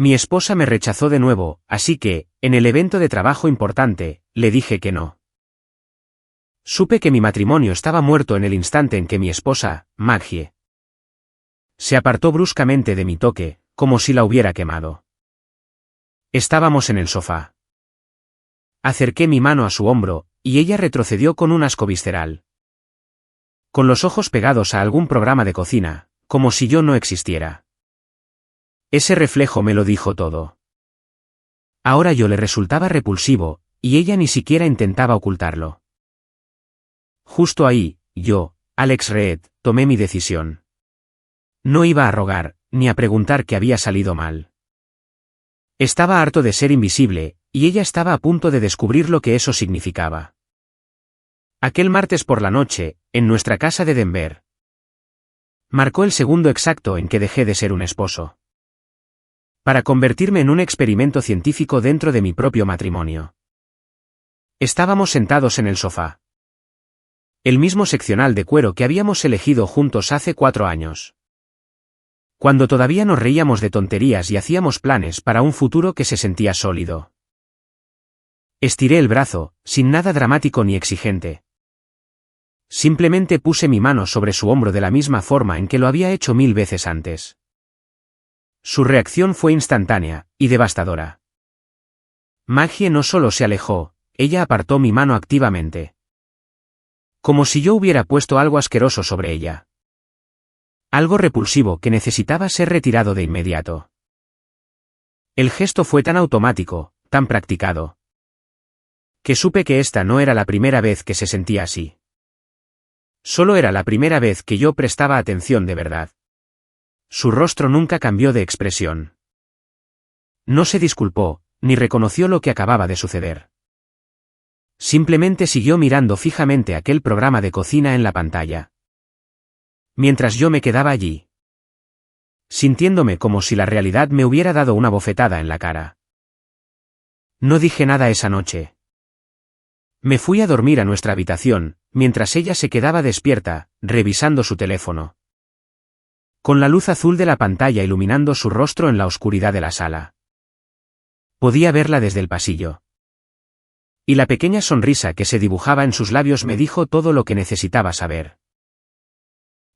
Mi esposa me rechazó de nuevo, así que, en el evento de trabajo importante, le dije que no. Supe que mi matrimonio estaba muerto en el instante en que mi esposa, Maggie, se apartó bruscamente de mi toque, como si la hubiera quemado. Estábamos en el sofá. Acerqué mi mano a su hombro, y ella retrocedió con un asco visceral. Con los ojos pegados a algún programa de cocina, como si yo no existiera. Ese reflejo me lo dijo todo. Ahora yo le resultaba repulsivo, y ella ni siquiera intentaba ocultarlo. Justo ahí, yo, Alex Reed, tomé mi decisión. No iba a rogar, ni a preguntar qué había salido mal. Estaba harto de ser invisible, y ella estaba a punto de descubrir lo que eso significaba. Aquel martes por la noche, en nuestra casa de Denver, marcó el segundo exacto en que dejé de ser un esposo. Para convertirme en un experimento científico dentro de mi propio matrimonio. Estábamos sentados en el sofá. El mismo seccional de cuero que habíamos elegido juntos hace 4 años. Cuando todavía nos reíamos de tonterías y hacíamos planes para un futuro que se sentía sólido. Estiré el brazo, sin nada dramático ni exigente. Simplemente puse mi mano sobre su hombro de la misma forma en que lo había hecho 1000 veces antes. Su reacción fue instantánea, y devastadora. Maggie no solo se alejó, ella apartó mi mano activamente. Como si yo hubiera puesto algo asqueroso sobre ella. Algo repulsivo que necesitaba ser retirado de inmediato. El gesto fue tan automático, tan practicado, que supe que esta no era la primera vez que se sentía así. Solo era la primera vez que yo prestaba atención de verdad. Su rostro nunca cambió de expresión. No se disculpó, ni reconoció lo que acababa de suceder. Simplemente siguió mirando fijamente aquel programa de cocina en la pantalla. Mientras yo me quedaba allí, sintiéndome como si la realidad me hubiera dado una bofetada en la cara. No dije nada esa noche. Me fui a dormir a nuestra habitación, mientras ella se quedaba despierta, revisando su teléfono. Con la luz azul de la pantalla iluminando su rostro en la oscuridad de la sala. Podía verla desde el pasillo. Y la pequeña sonrisa que se dibujaba en sus labios me dijo todo lo que necesitaba saber.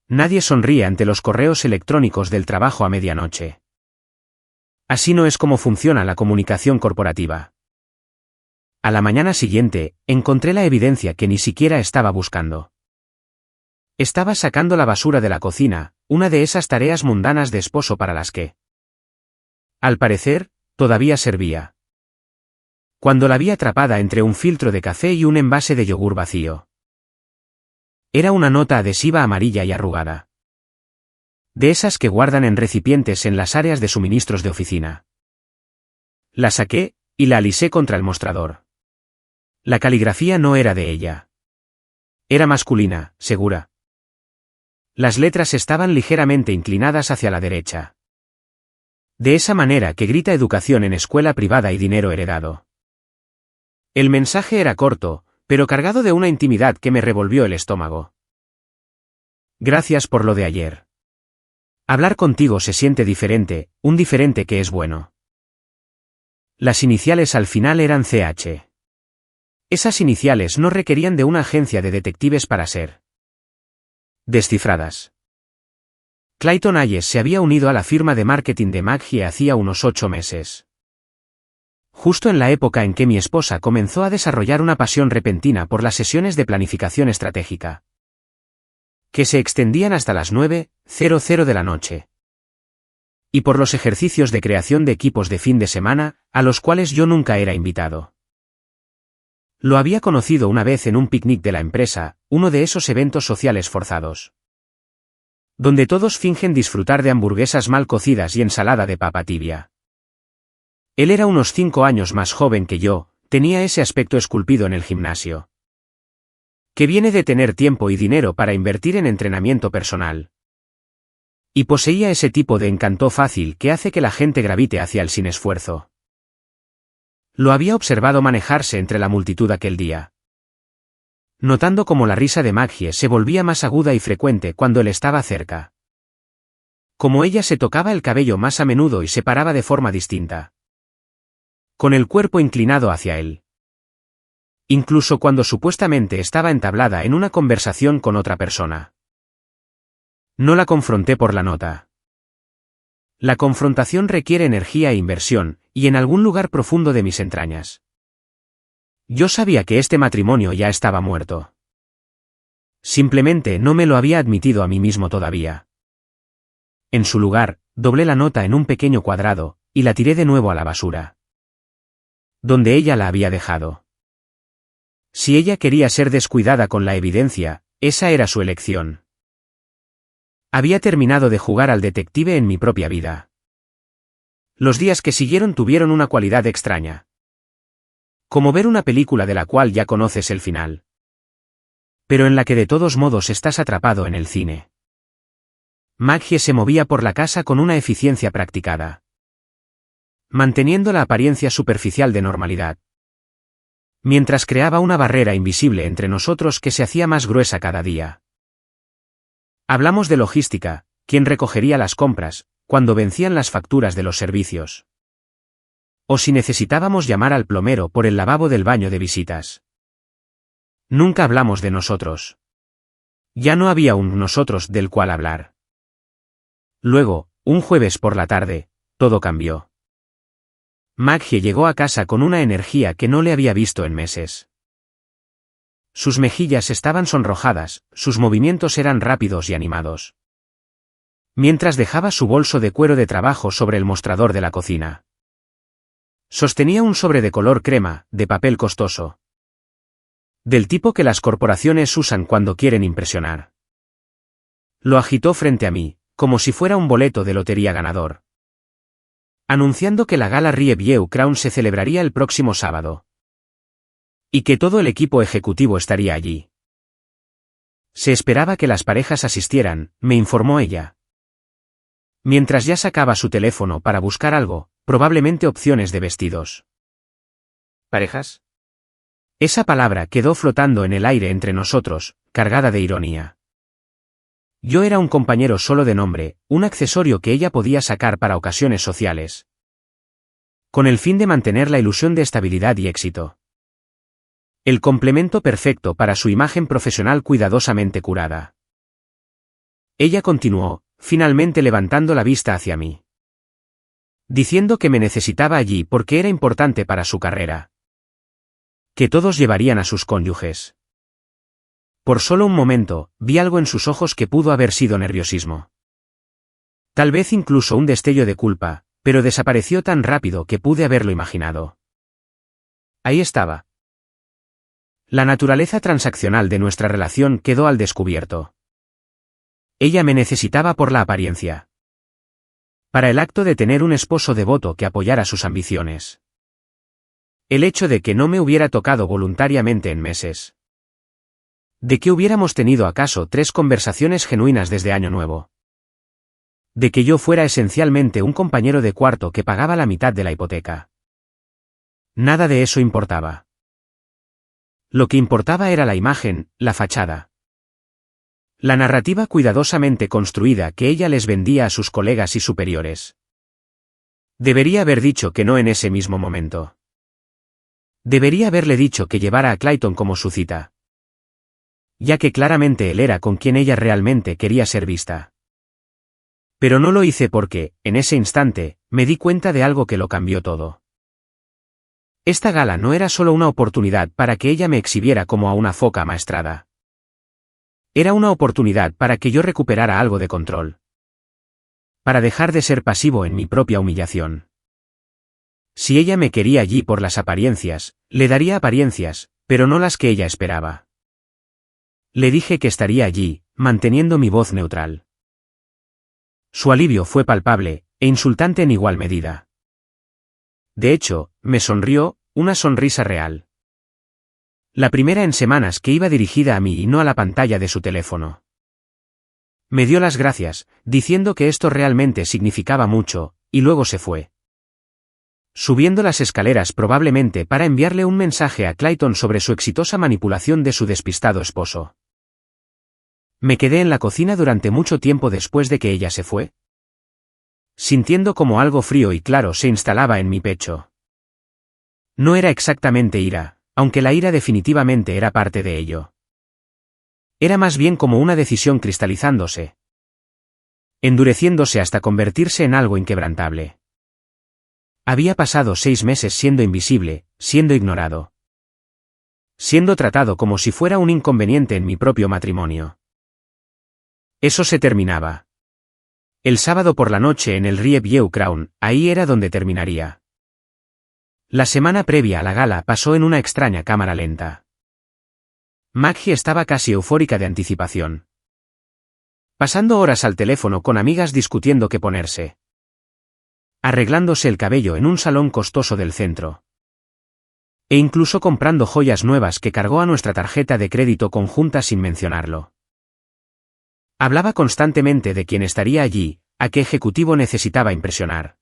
Nadie sonríe ante los correos electrónicos del trabajo a medianoche. Así no es como funciona la comunicación corporativa. A la mañana siguiente, encontré la evidencia que ni siquiera estaba buscando. Estaba sacando la basura de la cocina, una de esas tareas mundanas de esposo para las que, al parecer, todavía servía. Cuando la vi atrapada entre un filtro de café y un envase de yogur vacío. Era una nota adhesiva amarilla y arrugada. De esas que guardan en recipientes en las áreas de suministros de oficina. La saqué, y la alisé contra el mostrador. La caligrafía no era de ella. Era masculina, segura. Las letras estaban ligeramente inclinadas hacia la derecha. De esa manera que grita educación en escuela privada y dinero heredado. El mensaje era corto, pero cargado de una intimidad que me revolvió el estómago. Gracias por lo de ayer. Hablar contigo se siente diferente, un diferente que es bueno. Las iniciales al final eran CH. Esas iniciales no requerían de una agencia de detectives para ser descifradas. Clayton Hayes se había unido a la firma de marketing de Maggie hacía unos 8 meses. Justo en la época en que mi esposa comenzó a desarrollar una pasión repentina por las sesiones de planificación estratégica, que se extendían hasta las 9:00 de la noche. Y por los ejercicios de creación de equipos de fin de semana, a los cuales yo nunca era invitado. Lo había conocido una vez en un picnic de la empresa, uno de esos eventos sociales forzados. Donde todos fingen disfrutar de hamburguesas mal cocidas y ensalada de papa tibia. Él era unos 5 años más joven que yo, tenía ese aspecto esculpido en el gimnasio. Que viene de tener tiempo y dinero para invertir en entrenamiento personal. Y poseía ese tipo de encanto fácil que hace que la gente gravite hacia él sin esfuerzo. Lo había observado manejarse entre la multitud aquel día. Notando cómo la risa de Maggie se volvía más aguda y frecuente cuando él estaba cerca. Como ella se tocaba el cabello más a menudo y se paraba de forma distinta. Con el cuerpo inclinado hacia él. Incluso cuando supuestamente estaba entablada en una conversación con otra persona. No la confronté por la nota. La confrontación requiere energía e inversión, y en algún lugar profundo de mis entrañas. Yo sabía que este matrimonio ya estaba muerto. Simplemente no me lo había admitido a mí mismo todavía. En su lugar, doblé la nota en un pequeño cuadrado, y la tiré de nuevo a la basura. Donde ella la había dejado. Si ella quería ser descuidada con la evidencia, esa era su elección. Había terminado de jugar al detective en mi propia vida. Los días que siguieron tuvieron una cualidad extraña. Como ver una película de la cual ya conoces el final. Pero en la que de todos modos estás atrapado en el cine. Maggie se movía por la casa con una eficiencia practicada. Manteniendo la apariencia superficial de normalidad. Mientras creaba una barrera invisible entre nosotros que se hacía más gruesa cada día. Hablamos de logística, quién recogería las compras, cuando vencían las facturas de los servicios. O si necesitábamos llamar al plomero por el lavabo del baño de visitas. Nunca hablamos de nosotros. Ya no había un nosotros del cual hablar. Luego, un jueves por la tarde, todo cambió. Maggie llegó a casa con una energía que no le había visto en meses. Sus mejillas estaban sonrojadas, sus movimientos eran rápidos y animados. Mientras dejaba su bolso de cuero de trabajo sobre el mostrador de la cocina. Sostenía un sobre de color crema, de papel costoso. Del tipo que las corporaciones usan cuando quieren impresionar. Lo agitó frente a mí, como si fuera un boleto de lotería ganador. Anunciando que la gala Rie Vieux Crown se celebraría el próximo sábado. Y que todo el equipo ejecutivo estaría allí. Se esperaba que las parejas asistieran, me informó ella. Mientras ya sacaba su teléfono para buscar algo, probablemente opciones de vestidos. ¿Parejas? Esa palabra quedó flotando en el aire entre nosotros, cargada de ironía. Yo era un compañero solo de nombre, un accesorio que ella podía sacar para ocasiones sociales. Con el fin de mantener la ilusión de estabilidad y éxito. El complemento perfecto para su imagen profesional cuidadosamente curada. Ella continuó, finalmente levantando la vista hacia mí. Diciendo que me necesitaba allí porque era importante para su carrera. Que todos llevarían a sus cónyuges. Por solo un momento, vi algo en sus ojos que pudo haber sido nerviosismo. Tal vez incluso un destello de culpa, pero desapareció tan rápido que pude haberlo imaginado. Ahí estaba. La naturaleza transaccional de nuestra relación quedó al descubierto. Ella me necesitaba por la apariencia. Para el acto de tener un esposo devoto que apoyara sus ambiciones. El hecho de que no me hubiera tocado voluntariamente en meses. De que hubiéramos tenido acaso 3 conversaciones genuinas desde Año Nuevo. De que yo fuera esencialmente un compañero de cuarto que pagaba la mitad de la hipoteca. Nada de eso importaba. Lo que importaba era la imagen, la fachada. La narrativa cuidadosamente construida que ella les vendía a sus colegas y superiores. Debería haber dicho que no en ese mismo momento. Debería haberle dicho que llevara a Clayton como su cita. Ya que claramente él era con quien ella realmente quería ser vista. Pero no lo hice porque, en ese instante, me di cuenta de algo que lo cambió todo. Esta gala no era solo una oportunidad para que ella me exhibiera como a una foca amaestrada. Era una oportunidad para que yo recuperara algo de control. Para dejar de ser pasivo en mi propia humillación. Si ella me quería allí por las apariencias, le daría apariencias, pero no las que ella esperaba. Le dije que estaría allí, manteniendo mi voz neutral. Su alivio fue palpable, e insultante en igual medida. De hecho, me sonrió, una sonrisa real. La primera en semanas que iba dirigida a mí y no a la pantalla de su teléfono. Me dio las gracias, diciendo que esto realmente significaba mucho, y luego se fue. Subiendo las escaleras probablemente para enviarle un mensaje a Clayton sobre su exitosa manipulación de su despistado esposo. Me quedé en la cocina durante mucho tiempo después de que ella se fue. sintiendo como algo frío y claro se instalaba en mi pecho. No era exactamente ira, aunque la ira definitivamente era parte de ello. Era más bien como una decisión cristalizándose, endureciéndose hasta convertirse en algo inquebrantable. Había pasado 6 meses siendo invisible, siendo ignorado, siendo tratado como si fuera un inconveniente en mi propio matrimonio. Eso se terminaba. El sábado por la noche en el Rie Vieux Crown, ahí era donde terminaría. La semana previa a la gala pasó en una extraña cámara lenta. Maggie estaba casi eufórica de anticipación. Pasando horas al teléfono con amigas discutiendo qué ponerse. Arreglándose el cabello en un salón costoso del centro. E incluso comprando joyas nuevas que cargó a nuestra tarjeta de crédito conjunta sin mencionarlo. Hablaba constantemente de quién estaría allí, a qué ejecutivo necesitaba impresionar.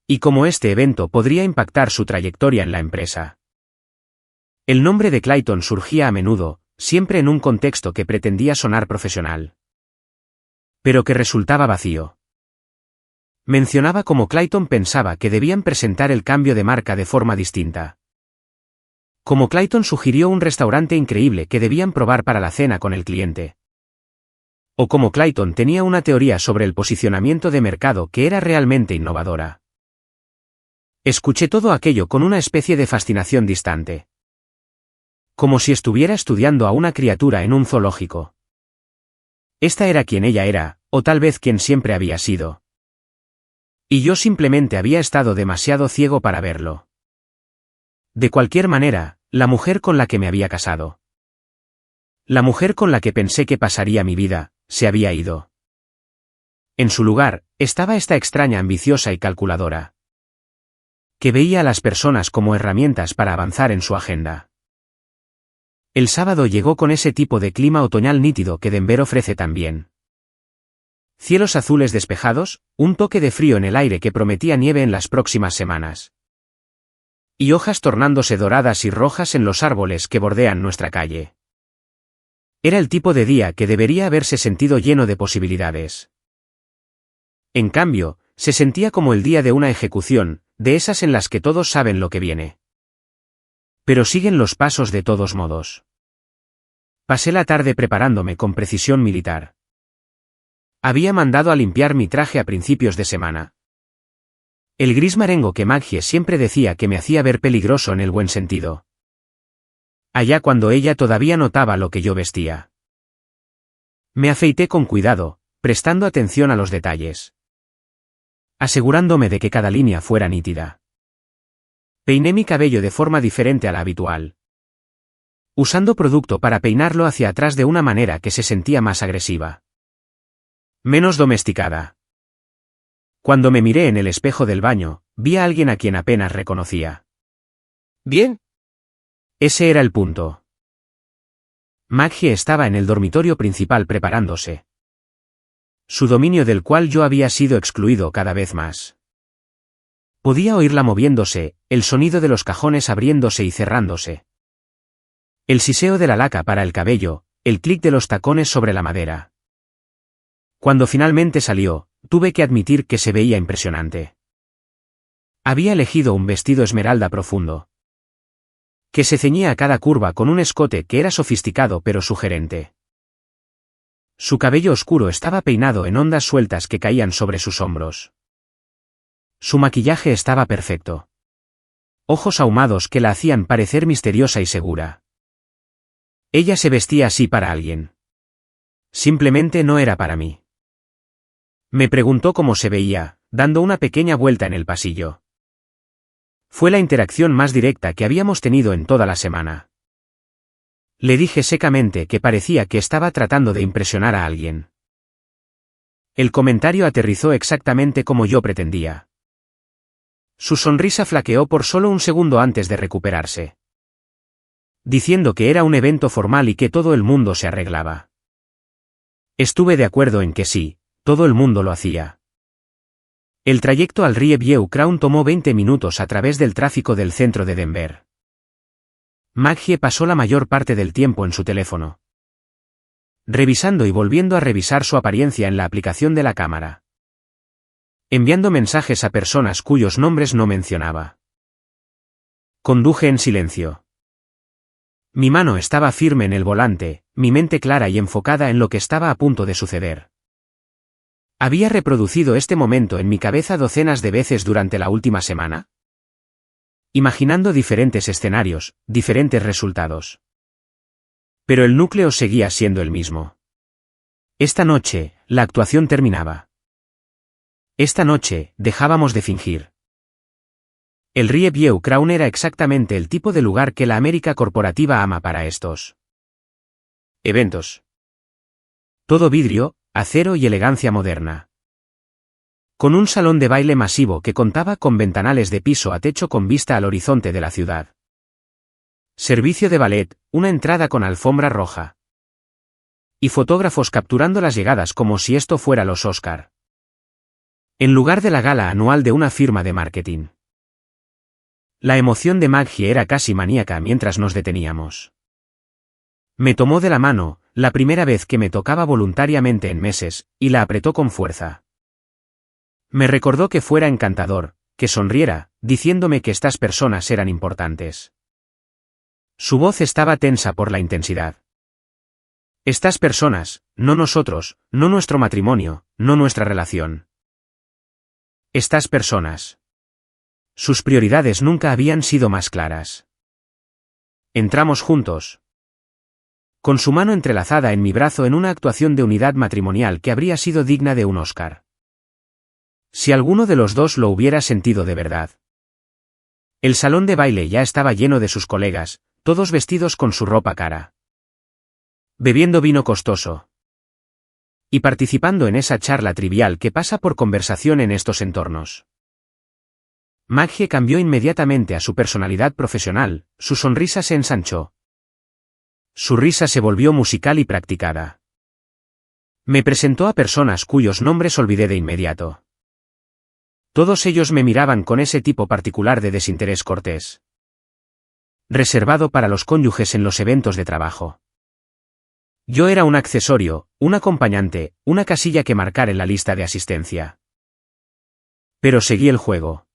Y cómo este evento podría impactar su trayectoria en la empresa. El nombre de Clayton surgía a menudo, siempre en un contexto que pretendía sonar profesional. Pero que resultaba vacío. Mencionaba cómo Clayton pensaba que debían presentar el cambio de marca de forma distinta. Como Clayton sugirió un restaurante increíble que debían probar para la cena con el cliente. O como Clayton tenía una teoría sobre el posicionamiento de mercado que era realmente innovadora. Escuché todo aquello con una especie de fascinación distante. Como si estuviera estudiando a una criatura en un zoológico. Esta era quien ella era, o tal vez quien siempre había sido. Y yo simplemente había estado demasiado ciego para verlo. De cualquier manera, la mujer con la que me había casado. La mujer con la que pensé que pasaría mi vida, se había ido. En su lugar, estaba esta extraña ambiciosa y calculadora. Que veía a las personas como herramientas para avanzar en su agenda. El sábado llegó con ese tipo de clima otoñal nítido que Denver ofrece también. Cielos azules despejados, un toque de frío en el aire que prometía nieve en las próximas semanas. Y hojas tornándose doradas y rojas en los árboles que bordean nuestra calle. Era el tipo de día que debería haberse sentido lleno de posibilidades. En cambio, se sentía como el día de una ejecución, de esas en las que todos saben lo que viene. Pero siguen los pasos de todos modos. Pasé la tarde preparándome con precisión militar. Había mandado a limpiar mi traje a principios de semana. El gris marengo que Maggie siempre decía que me hacía ver peligroso en el buen sentido. Allá cuando ella todavía notaba lo que yo vestía. Me afeité con cuidado, prestando atención a los detalles. Asegurándome de que cada línea fuera nítida. Peiné mi cabello de forma diferente a la habitual. Usando producto para peinarlo hacia atrás de una manera que se sentía más agresiva. Menos domesticada. Cuando me miré en el espejo del baño, vi a alguien a quien apenas reconocía. ¿Bien? Ese era el punto. Maggie estaba en el dormitorio principal preparándose. Su dominio del cual yo había sido excluido cada vez más. Podía oírla moviéndose, el sonido de los cajones abriéndose y cerrándose. El siseo de la laca para el cabello, el clic de los tacones sobre la madera. Cuando finalmente salió, tuve que admitir que se veía impresionante. Había elegido un vestido esmeralda profundo. Que se ceñía a cada curva con un escote que era sofisticado pero sugerente. Su cabello oscuro estaba peinado en ondas sueltas que caían sobre sus hombros. Su maquillaje estaba perfecto. Ojos ahumados que la hacían parecer misteriosa y segura. Ella se vestía así para alguien. Simplemente no era para mí. Me preguntó cómo se veía, dando una pequeña vuelta en el pasillo. Fue la interacción más directa que habíamos tenido en toda la semana. Le dije secamente que parecía que estaba tratando de impresionar a alguien. El comentario aterrizó exactamente como yo pretendía. Su sonrisa flaqueó por solo un segundo antes de recuperarse. Diciendo que era un evento formal y que todo el mundo se arreglaba. Estuve de acuerdo en que sí. Todo el mundo lo hacía. El trayecto al Rie Vieux Crown tomó 20 minutos a través del tráfico del centro de Denver. Maggie pasó la mayor parte del tiempo en su teléfono. Revisando y volviendo a revisar su apariencia en la aplicación de la cámara. enviando mensajes a personas cuyos nombres no mencionaba. Conduje en silencio. Mi mano estaba firme en el volante, mi mente clara y enfocada en lo que estaba a punto de suceder. ¿Había reproducido este momento en mi cabeza docenas de veces durante la última semana? Imaginando diferentes escenarios, diferentes resultados. Pero el núcleo seguía siendo el mismo. Esta noche, la actuación terminaba. Esta noche, dejábamos de fingir. El Riviera Crown era exactamente el tipo de lugar que la América corporativa ama para estos eventos. Todo vidrio, acero y elegancia moderna. Con un salón de baile masivo que contaba con ventanales de piso a techo con vista al horizonte de la ciudad. Servicio de ballet, una entrada con alfombra roja. Y fotógrafos capturando las llegadas como si esto fuera los Oscar. En lugar de la gala anual de una firma de marketing. La emoción de Maggie era casi maníaca mientras nos deteníamos. Me tomó de la mano, la primera vez que me tocaba voluntariamente en meses, y la apretó con fuerza. Me recordó que fuera encantador, que sonriera, diciéndome que estas personas eran importantes. Su voz estaba tensa por la intensidad. Estas personas, no nosotros, no nuestro matrimonio, no nuestra relación. Estas personas. Sus prioridades nunca habían sido más claras. Entramos juntos. Con su mano entrelazada en mi brazo en una actuación de unidad matrimonial que habría sido digna de un Oscar. Si alguno de los dos lo hubiera sentido de verdad. El salón de baile ya estaba lleno de sus colegas, todos vestidos con su ropa cara. Bebiendo vino costoso. Y participando en esa charla trivial que pasa por conversación en estos entornos. Maggie cambió inmediatamente a su personalidad profesional, su sonrisa se ensanchó. Su risa se volvió musical y practicada. Me presentó a personas cuyos nombres olvidé de inmediato. Todos ellos me miraban con ese tipo particular de desinterés cortés. Reservado para los cónyuges en los eventos de trabajo. Yo era un accesorio, un acompañante, una casilla que marcar en la lista de asistencia. Pero seguí el juego.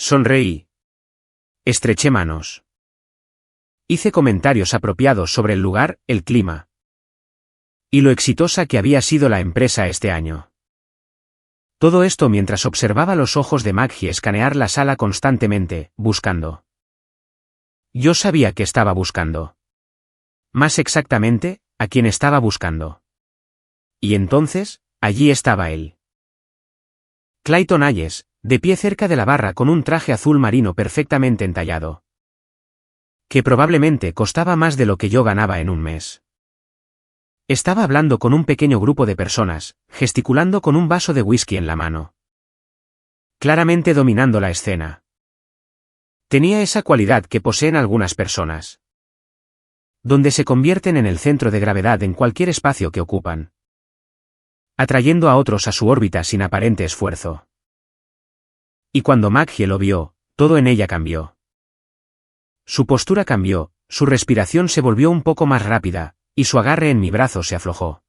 Sonreí. Estreché manos. Hice comentarios apropiados sobre el lugar, el clima. Y lo exitosa que había sido la empresa este año. Todo esto mientras observaba los ojos de Maggie escanear la sala constantemente, buscando. Yo sabía que estaba buscando. Más exactamente, a quien estaba buscando. Y entonces, allí estaba él. Clayton Hayes, de pie cerca de la barra con un traje azul marino perfectamente entallado. Que probablemente costaba más de lo que yo ganaba en un mes. Estaba hablando con un pequeño grupo de personas, gesticulando con un vaso de whisky en la mano. Claramente dominando la escena. Tenía esa cualidad que poseen algunas personas. Donde se convierten en el centro de gravedad en cualquier espacio que ocupan. Atrayendo a otros a su órbita sin aparente esfuerzo. Y cuando Maggie lo vio, todo en ella cambió. Su postura cambió, su respiración se volvió un poco más rápida, y su agarre en mi brazo se aflojó.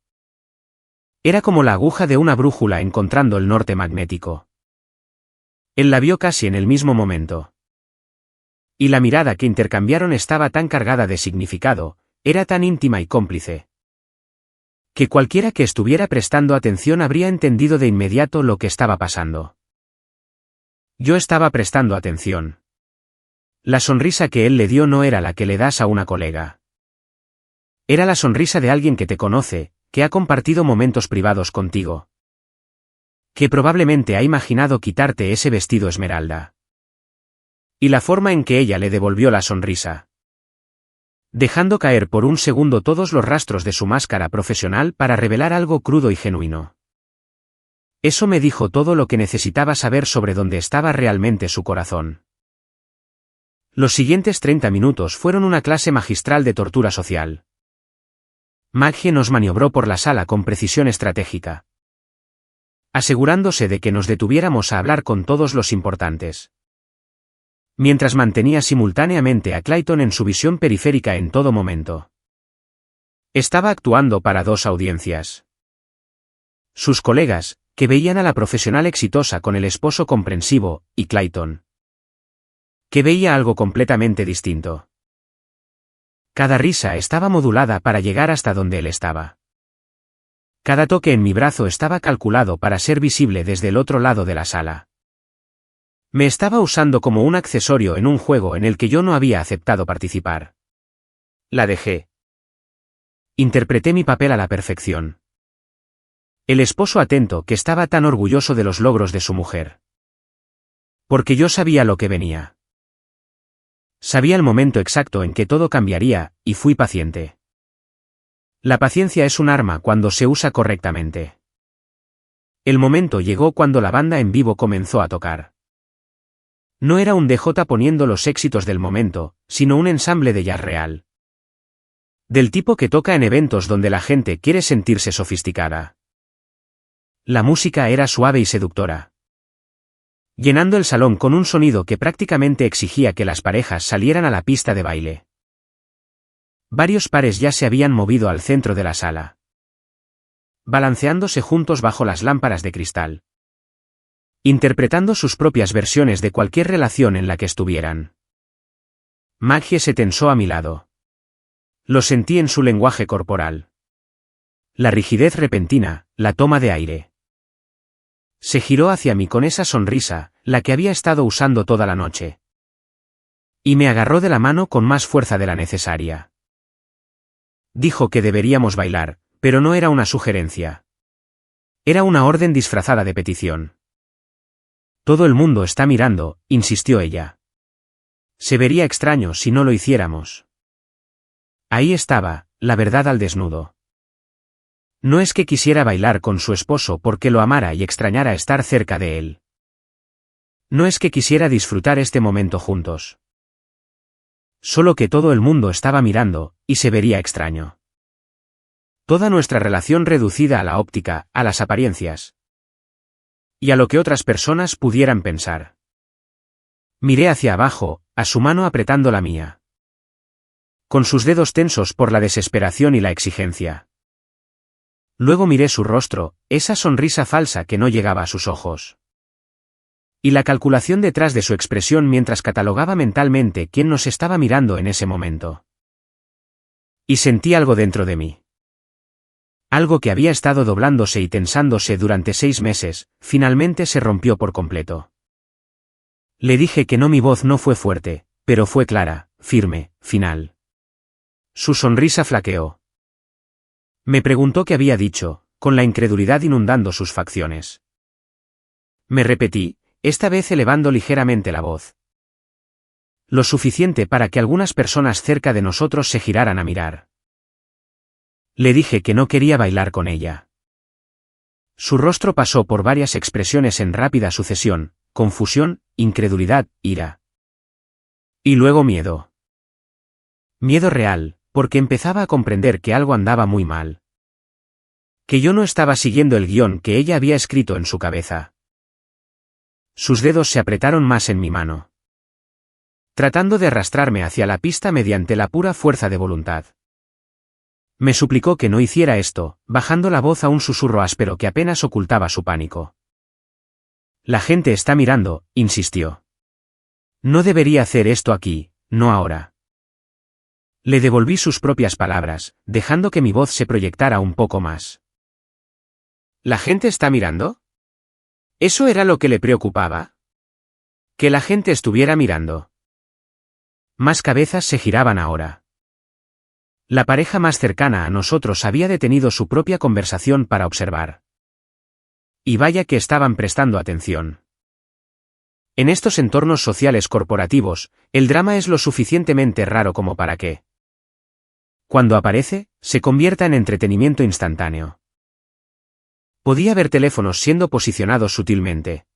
Era como la aguja de una brújula encontrando el norte magnético. Él la vio casi en el mismo momento. Y la mirada que intercambiaron estaba tan cargada de significado, era tan íntima y cómplice. Que cualquiera que estuviera prestando atención habría entendido de inmediato lo que estaba pasando. Yo estaba prestando atención. La sonrisa que él le dio no era la que le das a una colega. Era la sonrisa de alguien que te conoce, que ha compartido momentos privados contigo. Que probablemente ha imaginado quitarte ese vestido esmeralda. Y la forma en que ella le devolvió la sonrisa. Dejando caer por un segundo todos los rastros de su máscara profesional para revelar algo crudo y genuino. Eso me dijo todo lo que necesitaba saber sobre dónde estaba realmente su corazón. Los siguientes 30 minutos fueron una clase magistral de tortura social. Maggie nos maniobró por la sala con precisión estratégica. Asegurándose de que nos detuviéramos a hablar con todos los importantes. Mientras mantenía simultáneamente a Clayton en su visión periférica en todo momento. Estaba actuando para dos audiencias. Sus colegas, que veían a la profesional exitosa con el esposo comprensivo, y Clayton, que veía algo completamente distinto. Cada risa estaba modulada para llegar hasta donde él estaba. Cada toque en mi brazo estaba calculado para ser visible desde el otro lado de la sala. Me estaba usando como un accesorio en un juego en el que yo no había aceptado participar. La dejé. Interpreté mi papel a la perfección. El esposo atento que estaba tan orgulloso de los logros de su mujer. Porque yo sabía lo que venía. Sabía el momento exacto en que todo cambiaría, y fui paciente. La paciencia es un arma cuando se usa correctamente. El momento llegó cuando la banda en vivo comenzó a tocar. No era un DJ poniendo los éxitos del momento, sino un ensamble de jazz real. Del tipo que toca en eventos donde la gente quiere sentirse sofisticada. La música era suave y seductora, llenando el salón con un sonido que prácticamente exigía que las parejas salieran a la pista de baile. Varios pares ya se habían movido al centro de la sala, balanceándose juntos bajo las lámparas de cristal, interpretando sus propias versiones de cualquier relación en la que estuvieran. Maggie se tensó a mi lado. Lo sentí en su lenguaje corporal. La rigidez repentina, la toma de aire. Se giró hacia mí con esa sonrisa, la que había estado usando toda la noche. Y me agarró de la mano con más fuerza de la necesaria. Dijo que deberíamos bailar, pero no era una sugerencia. Era una orden disfrazada de petición. Todo el mundo está mirando, insistió ella. Se vería extraño si no lo hiciéramos. Ahí estaba, la verdad al desnudo. No es que quisiera bailar con su esposo porque lo amara y extrañara estar cerca de él. No es que quisiera disfrutar este momento juntos. Solo que todo el mundo estaba mirando, y se vería extraño. Toda nuestra relación reducida a la óptica, a las apariencias. Y a lo que otras personas pudieran pensar. Miré hacia abajo, a su mano apretando la mía. Con sus dedos tensos por la desesperación y la exigencia. Luego miré su rostro, esa sonrisa falsa que no llegaba a sus ojos. Y la calculación detrás de su expresión mientras catalogaba mentalmente quién nos estaba mirando en ese momento. Y sentí algo dentro de mí. Algo que había estado doblándose y tensándose durante 6 meses, finalmente se rompió por completo. Le dije que no, mi voz no fue fuerte, pero fue clara, firme, final. Su sonrisa flaqueó. Me preguntó qué había dicho, con la incredulidad inundando sus facciones. Me repetí, esta vez elevando ligeramente la voz. Lo suficiente para que algunas personas cerca de nosotros se giraran a mirar. Le dije que no quería bailar con ella. Su rostro pasó por varias expresiones en rápida sucesión, confusión, incredulidad, ira. Y luego miedo. Miedo real, porque empezaba a comprender que algo andaba muy mal. Que yo no estaba siguiendo el guión que ella había escrito en su cabeza. Sus dedos se apretaron más en mi mano, tratando de arrastrarme hacia la pista mediante la pura fuerza de voluntad. Me suplicó que no hiciera esto, bajando la voz a un susurro áspero que apenas ocultaba su pánico. La gente está mirando, insistió. No debería hacer esto aquí, no ahora. Le devolví sus propias palabras, dejando que mi voz se proyectara un poco más. ¿La gente está mirando? ¿Eso era lo que le preocupaba? Que la gente estuviera mirando. Más cabezas se giraban ahora. La pareja más cercana a nosotros había detenido su propia conversación para observar. Y vaya que estaban prestando atención. En estos entornos sociales corporativos, el drama es lo suficientemente raro como para que, cuando aparece, se convierta en entretenimiento instantáneo. Podía ver teléfonos siendo posicionados sutilmente.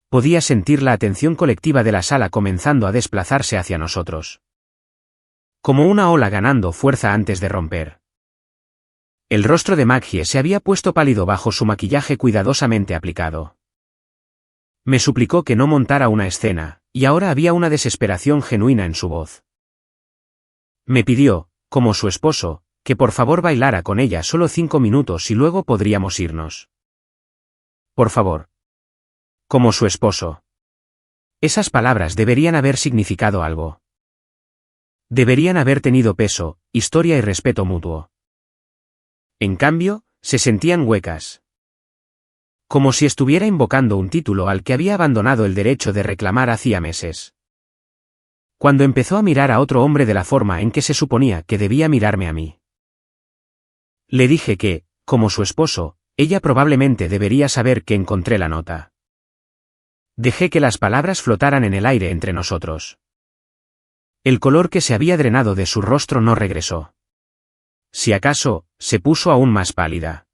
Podía sentir la atención colectiva de la sala comenzando a desplazarse hacia nosotros. Como una ola ganando fuerza antes de romper. El rostro de Maggie se había puesto pálido bajo su maquillaje cuidadosamente aplicado. Me suplicó que no montara una escena, y ahora había una desesperación genuina en su voz. Me pidió, como su esposo, que por favor bailara con ella solo 5 minutos y luego podríamos irnos. por favor. Como su esposo. Esas palabras deberían haber significado algo. Deberían haber tenido peso, historia y respeto mutuo. En cambio, se sentían huecas. Como si estuviera invocando un título al que había abandonado el derecho de reclamar hacía meses. Cuando empezó a mirar a otro hombre de la forma en que se suponía que debía mirarme a mí. Le dije que, como su esposo, ella probablemente debería saber que encontré la nota. Dejé que las palabras flotaran en el aire entre nosotros. El color que se había drenado de su rostro no regresó. Si acaso, se puso aún más pálida.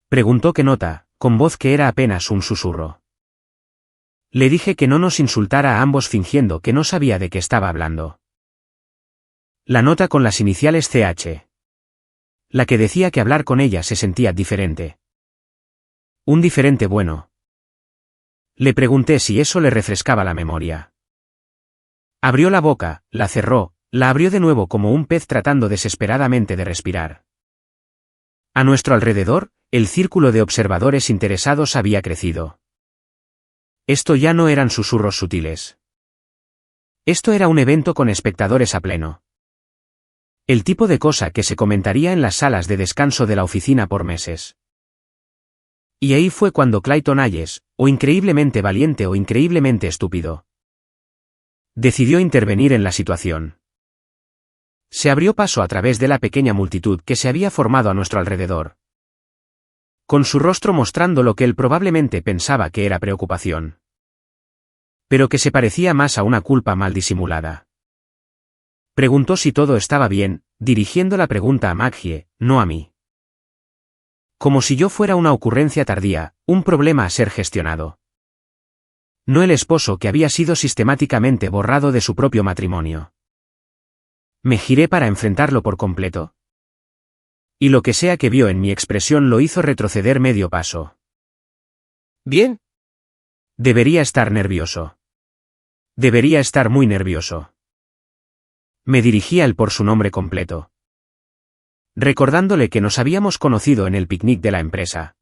Preguntó qué nota, con voz que era apenas un susurro. Le dije que no nos insultara a ambos fingiendo que no sabía de qué estaba hablando. La nota con las iniciales CH. La que decía que hablar con ella se sentía diferente. Un diferente bueno. Le pregunté si eso le refrescaba la memoria. Abrió la boca, la cerró, la abrió de nuevo como un pez tratando desesperadamente de respirar. A nuestro alrededor, el círculo de observadores interesados había crecido. Esto ya no eran susurros sutiles. Esto era un evento con espectadores a pleno. El tipo de cosa que se comentaría en las salas de descanso de la oficina por meses. Y ahí fue cuando Clayton Hayes, o increíblemente valiente o increíblemente estúpido, decidió intervenir en la situación. Se abrió paso a través de la pequeña multitud que se había formado a nuestro alrededor. Con su rostro mostrando lo que él probablemente pensaba que era preocupación. Pero que se parecía más a una culpa mal disimulada. Preguntó si todo estaba bien, dirigiendo la pregunta a Maggie, no a mí. Como si yo fuera una ocurrencia tardía, un problema a ser gestionado. No el esposo que había sido sistemáticamente borrado de su propio matrimonio. Me giré para enfrentarlo por completo. Y lo que sea que vio en mi expresión lo hizo retroceder medio paso. ¿Bien? Debería estar nervioso. Debería estar muy nervioso. Me dirigí a él por su nombre completo. Recordándole que nos habíamos conocido en el picnic de la empresa.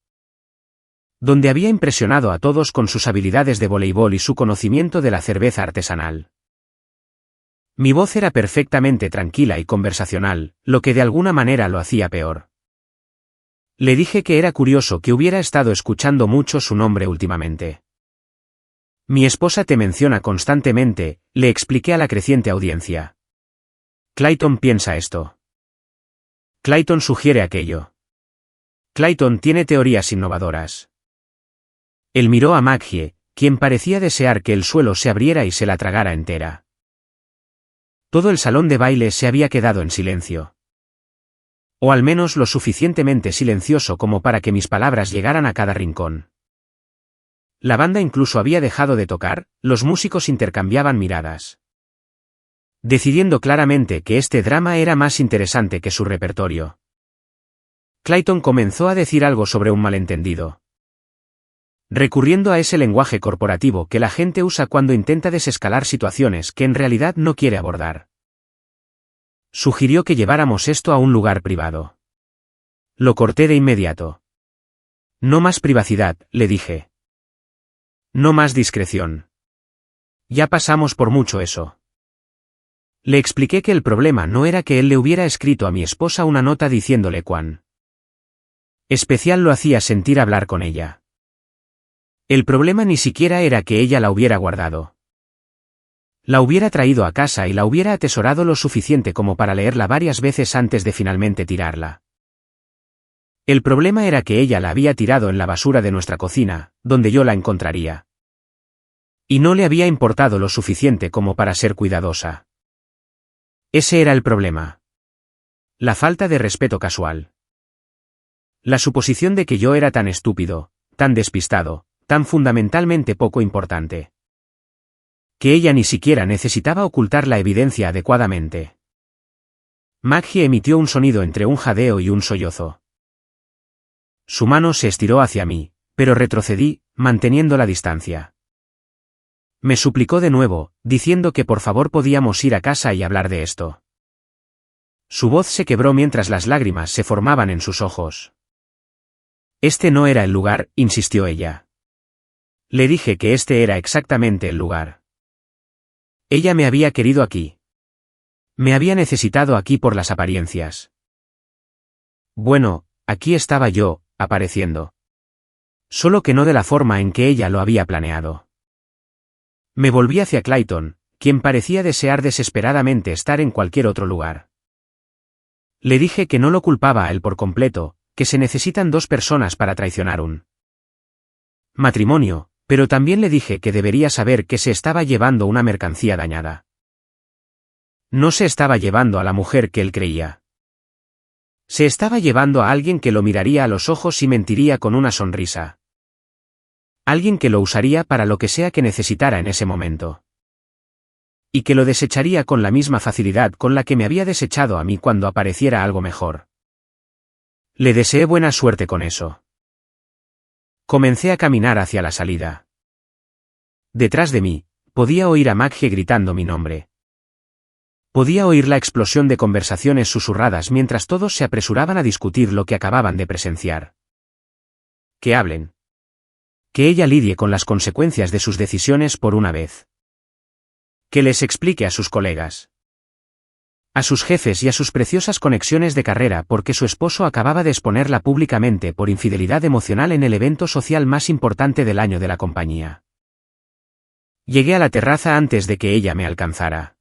Donde había impresionado a todos con sus habilidades de voleibol y su conocimiento de la cerveza artesanal. Mi voz era perfectamente tranquila y conversacional, lo que de alguna manera lo hacía peor. Le dije que era curioso que hubiera estado escuchando mucho su nombre últimamente. Mi esposa te menciona constantemente, le expliqué a la creciente audiencia. Clayton piensa esto. Clayton sugiere aquello. Clayton tiene teorías innovadoras. Él miró a Maggie, quien parecía desear que el suelo se abriera y se la tragara entera. Todo el salón de baile se había quedado en silencio. O al menos lo suficientemente silencioso como para que mis palabras llegaran a cada rincón. La banda incluso había dejado de tocar, los músicos intercambiaban miradas. Decidiendo claramente que este drama era más interesante que su repertorio. Clayton comenzó a decir algo sobre un malentendido. Recurriendo a ese lenguaje corporativo que la gente usa cuando intenta desescalar situaciones que en realidad no quiere abordar. Sugirió que lleváramos esto a un lugar privado. Lo corté de inmediato. No más privacidad, le dije. No más discreción. Ya pasamos por mucho eso. Le expliqué que el problema no era que él le hubiera escrito a mi esposa una nota diciéndole cuán especial lo hacía sentir hablar con ella. El problema ni siquiera era que ella la hubiera guardado. La hubiera traído a casa y la hubiera atesorado lo suficiente como para leerla varias veces antes de finalmente tirarla. El problema era que ella la había tirado en la basura de nuestra cocina, donde yo la encontraría. Y no le había importado lo suficiente como para ser cuidadosa. Ese era el problema. La falta de respeto casual. La suposición de que yo era tan estúpido, tan despistado, tan fundamentalmente poco importante. Que ella ni siquiera necesitaba ocultar la evidencia adecuadamente. Maggie emitió un sonido entre un jadeo y un sollozo. Su mano se estiró hacia mí, pero retrocedí, manteniendo la distancia. Me suplicó de nuevo, diciendo que por favor podíamos ir a casa y hablar de esto. Su voz se quebró mientras las lágrimas se formaban en sus ojos. Este no era el lugar, insistió ella. Le dije que este era exactamente el lugar. Ella me había querido aquí. Me había necesitado aquí por las apariencias. Bueno, aquí estaba yo, apareciendo. Solo que no de la forma en que ella lo había planeado. Me volví hacia Clayton, quien parecía desear desesperadamente estar en cualquier otro lugar. Le dije que no lo culpaba a él por completo, que se necesitan dos personas para traicionar un matrimonio, pero también le dije que debería saber que se estaba llevando una mercancía dañada. No se estaba llevando a la mujer que él creía. Se estaba llevando a alguien que lo miraría a los ojos y mentiría con una sonrisa. Alguien que lo usaría para lo que sea que necesitara en ese momento. Y que lo desecharía con la misma facilidad con la que me había desechado a mí cuando apareciera algo mejor. Le deseé buena suerte con eso. Comencé a caminar hacia la salida. Detrás de mí, podía oír a Maggie gritando mi nombre. Podía oír la explosión de conversaciones susurradas mientras todos se apresuraban a discutir lo que acababan de presenciar. Que hablen. Que ella lidie con las consecuencias de sus decisiones por una vez. Que les explique a sus colegas. A sus jefes y a sus preciosas conexiones de carrera porque su esposo acababa de exponerla públicamente por infidelidad emocional en el evento social más importante del año de la compañía. Llegué a la terraza antes de que ella me alcanzara.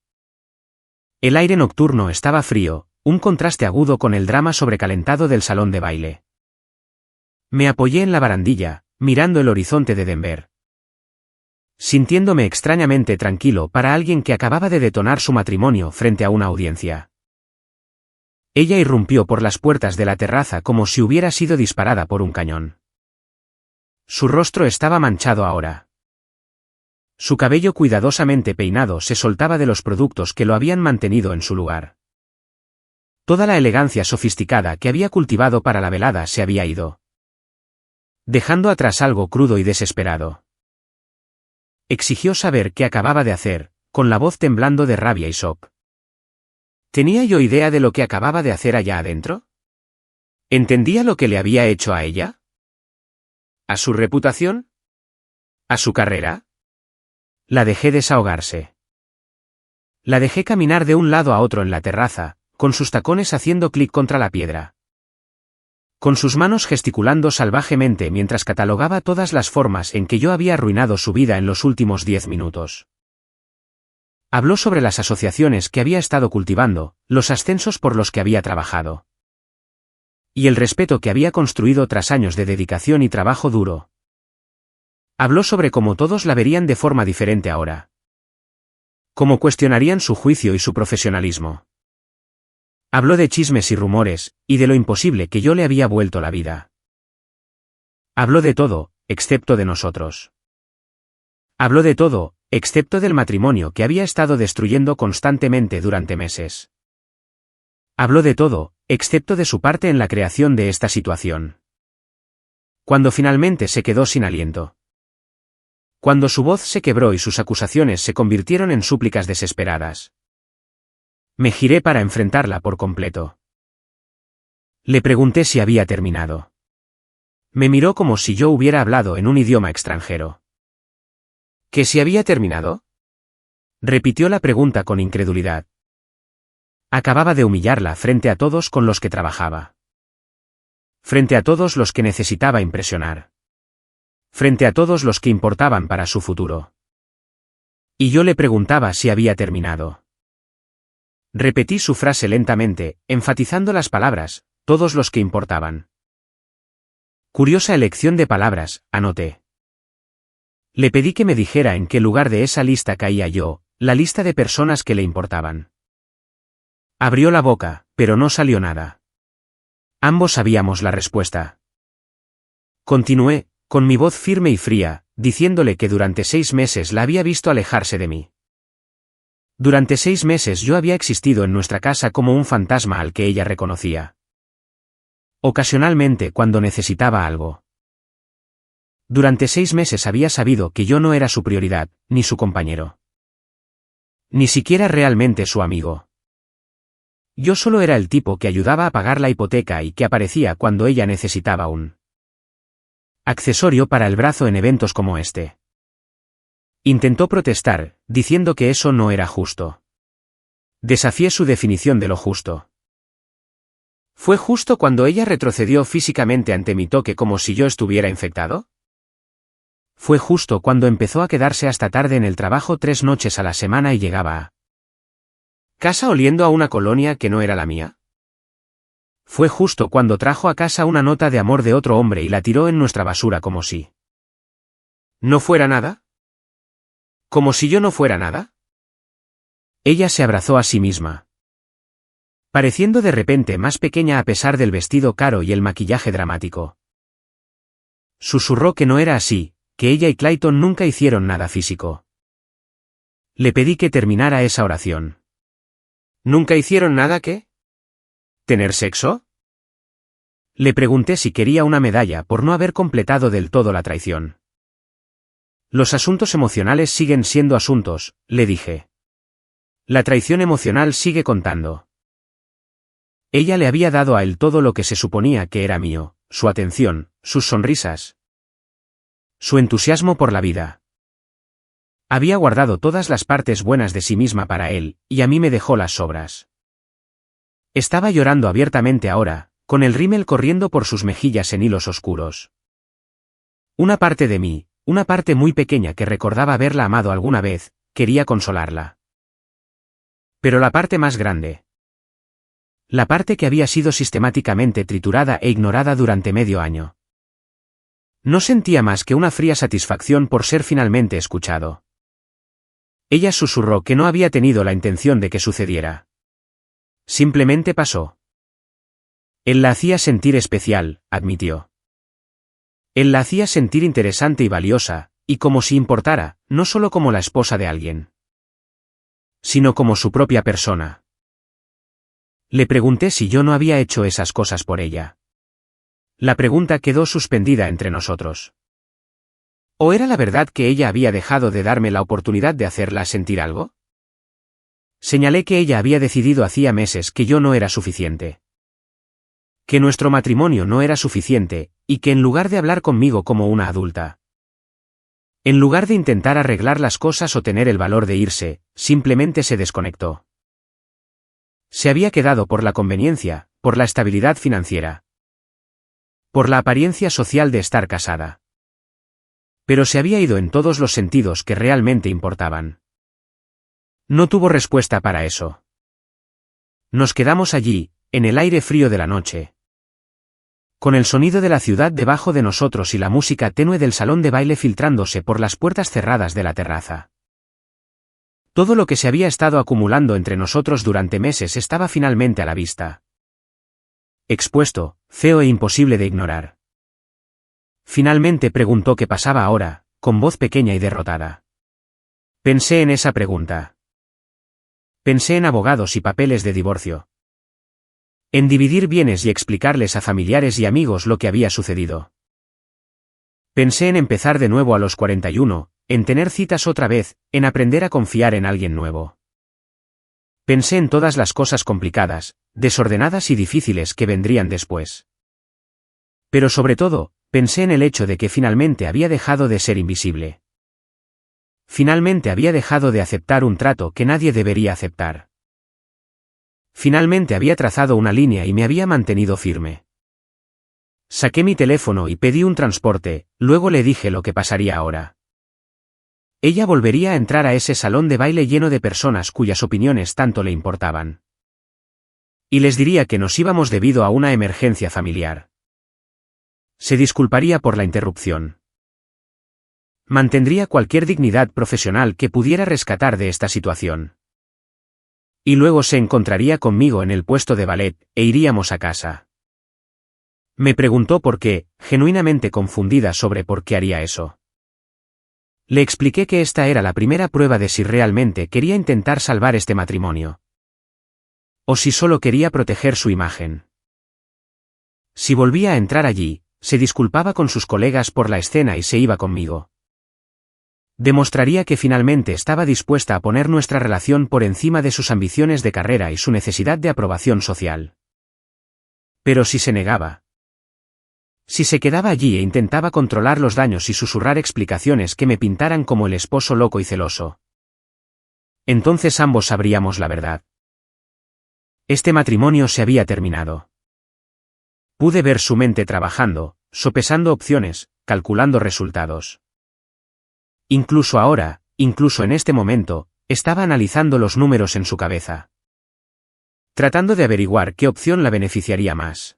El aire nocturno estaba frío, un contraste agudo con el drama sobrecalentado del salón de baile. Me apoyé en la barandilla, mirando el horizonte de Denver. Sintiéndome extrañamente tranquilo para alguien que acababa de detonar su matrimonio frente a una audiencia. Ella irrumpió por las puertas de la terraza como si hubiera sido disparada por un cañón. Su rostro estaba manchado ahora. Su cabello cuidadosamente peinado se soltaba de los productos que lo habían mantenido en su lugar. Toda la elegancia sofisticada que había cultivado para la velada se había ido, dejando atrás algo crudo y desesperado. Exigió saber qué acababa de hacer, con la voz temblando de rabia y shock. ¿Tenía yo idea de lo que acababa de hacer allá adentro? ¿Entendía lo que le había hecho a ella? ¿A su reputación? ¿A su carrera? La dejé desahogarse. La dejé caminar de un lado a otro en la terraza, con sus tacones haciendo clic contra la piedra. Con sus manos gesticulando salvajemente mientras catalogaba todas las formas en que yo había arruinado su vida en los últimos 10 minutos. Habló sobre las asociaciones que había estado cultivando, los ascensos por los que había trabajado. Y el respeto que había construido tras años de dedicación y trabajo duro. Habló sobre cómo todos la verían de forma diferente ahora. Cómo cuestionarían su juicio y su profesionalismo. Habló de chismes y rumores, y de lo imposible que yo le había vuelto la vida. Habló de todo, excepto de nosotros. Habló de todo, excepto del matrimonio que había estado destruyendo constantemente durante meses. Habló de todo, excepto de su parte en la creación de esta situación. Cuando finalmente se quedó sin aliento. Cuando su voz se quebró y sus acusaciones se convirtieron en súplicas desesperadas. Me giré para enfrentarla por completo. Le pregunté si había terminado. Me miró como si yo hubiera hablado en un idioma extranjero. ¿Que si había terminado? Repitió la pregunta con incredulidad. Acababa de humillarla frente a todos con los que trabajaba. Frente a todos los que necesitaba impresionar. Frente a todos los que importaban para su futuro. Y yo le preguntaba si había terminado. Repetí su frase lentamente, enfatizando las palabras, todos los que importaban. Curiosa elección de palabras, anoté. Le pedí que me dijera en qué lugar de esa lista caía yo, la lista de personas que le importaban. Abrió la boca, pero no salió nada. Ambos sabíamos la respuesta. Continué, con mi voz firme y fría, diciéndole que durante 6 meses la había visto alejarse de mí. Durante 6 meses yo había existido en nuestra casa como un fantasma al que ella reconocía. Ocasionalmente cuando necesitaba algo. Durante 6 meses había sabido que yo no era su prioridad, ni su compañero. Ni siquiera realmente su amigo. Yo solo era el tipo que ayudaba a pagar la hipoteca y que aparecía cuando ella necesitaba un accesorio para el brazo en eventos como este. Intentó protestar, diciendo que eso no era justo. Desafié su definición de lo justo. ¿Fue justo cuando ella retrocedió físicamente ante mi toque como si yo estuviera infectado? Fue justo cuando empezó a quedarse hasta tarde en el trabajo 3 noches a la semana y llegaba a casa oliendo a una colonia que no era la mía. Fue justo cuando trajo a casa una nota de amor de otro hombre y la tiró en nuestra basura como si no fuera nada. ¿Como si yo no fuera nada? Ella se abrazó a sí misma, pareciendo de repente más pequeña a pesar del vestido caro y el maquillaje dramático. Susurró que no era así, que ella y Clayton nunca hicieron nada físico. Le pedí que terminara esa oración. ¿Nunca hicieron nada qué? ¿Tener sexo? Le pregunté si quería una medalla por no haber completado del todo la traición. Los asuntos emocionales siguen siendo asuntos, le dije. La traición emocional sigue contando. Ella le había dado a él todo lo que se suponía que era mío, su atención, sus sonrisas, su entusiasmo por la vida. Había guardado todas las partes buenas de sí misma para él, y a mí me dejó las sobras. Estaba llorando abiertamente ahora, con el rímel corriendo por sus mejillas en hilos oscuros. Una parte de mí, una parte muy pequeña que recordaba haberla amado alguna vez, quería consolarla. Pero la parte más grande, la parte que había sido sistemáticamente triturada e ignorada durante medio año, no sentía más que una fría satisfacción por ser finalmente escuchado. Ella susurró que no había tenido la intención de que sucediera. Simplemente pasó. Él la hacía sentir especial, admitió. Él la hacía sentir interesante y valiosa, y como si importara, no solo como la esposa de alguien, sino como su propia persona. Le pregunté si yo no había hecho esas cosas por ella. La pregunta quedó suspendida entre nosotros. ¿O era la verdad que ella había dejado de darme la oportunidad de hacerla sentir algo? Señalé que ella había decidido hacía meses que yo no era suficiente. Que nuestro matrimonio no era suficiente, y que en lugar de hablar conmigo como una adulta, en lugar de intentar arreglar las cosas o tener el valor de irse, simplemente se desconectó. Se había quedado por la conveniencia, por la estabilidad financiera, por la apariencia social de estar casada. Pero se había ido en todos los sentidos que realmente importaban. No tuvo respuesta para eso. Nos quedamos allí, en el aire frío de la noche, con el sonido de la ciudad debajo de nosotros y la música tenue del salón de baile filtrándose por las puertas cerradas de la terraza. Todo lo que se había estado acumulando entre nosotros durante meses estaba finalmente a la vista. Expuesto, feo e imposible de ignorar. Finalmente preguntó qué pasaba ahora, con voz pequeña y derrotada. Pensé en esa pregunta. Pensé en abogados y papeles de divorcio. En dividir bienes y explicarles a familiares y amigos lo que había sucedido. Pensé en empezar de nuevo a los 41, en tener citas otra vez, en aprender a confiar en alguien nuevo. Pensé en todas las cosas complicadas, desordenadas y difíciles que vendrían después. Pero sobre todo, pensé en el hecho de que finalmente había dejado de ser invisible. Finalmente había dejado de aceptar un trato que nadie debería aceptar. Finalmente había trazado una línea y me había mantenido firme. Saqué mi teléfono y pedí un transporte, luego le dije lo que pasaría ahora. Ella volvería a entrar a ese salón de baile lleno de personas cuyas opiniones tanto le importaban. Y les diría que nos íbamos debido a una emergencia familiar. Se disculparía por la interrupción. Mantendría cualquier dignidad profesional que pudiera rescatar de esta situación. Y luego se encontraría conmigo en el puesto de ballet, e iríamos a casa. Me preguntó por qué, genuinamente confundida sobre por qué haría eso. Le expliqué que esta era la primera prueba de si realmente quería intentar salvar este matrimonio. O si solo quería proteger su imagen. Si volvía a entrar allí, se disculpaba con sus colegas por la escena y se iba conmigo. Demostraría que finalmente estaba dispuesta a poner nuestra relación por encima de sus ambiciones de carrera y su necesidad de aprobación social. Pero si se negaba, Si se quedaba allí e intentaba controlar los daños y susurrar explicaciones que me pintaran como el esposo loco y celoso, entonces ambos sabríamos la verdad. Este matrimonio se había terminado. Pude ver su mente trabajando, sopesando opciones, calculando resultados. Incluso ahora, incluso en este momento, estaba analizando los números en su cabeza, tratando de averiguar qué opción la beneficiaría más.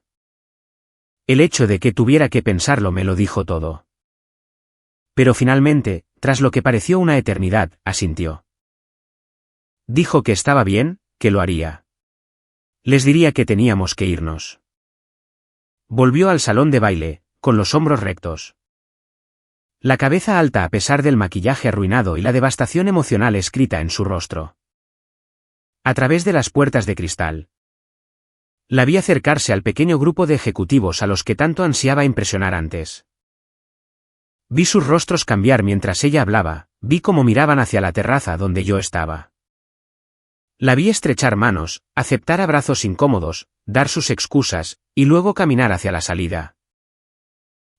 El hecho de que tuviera que pensarlo me lo dijo todo. Pero finalmente, tras lo que pareció una eternidad, asintió. Dijo que estaba bien, que lo haría. Les diría que teníamos que irnos. Volvió al salón de baile, con los hombros rectos, la cabeza alta a pesar del maquillaje arruinado y la devastación emocional escrita en su rostro. A través de las puertas de cristal, la vi acercarse al pequeño grupo de ejecutivos a los que tanto ansiaba impresionar antes. Vi sus rostros cambiar mientras ella hablaba, vi cómo miraban hacia la terraza donde yo estaba. La vi estrechar manos, aceptar abrazos incómodos, dar sus excusas, y luego caminar hacia la salida.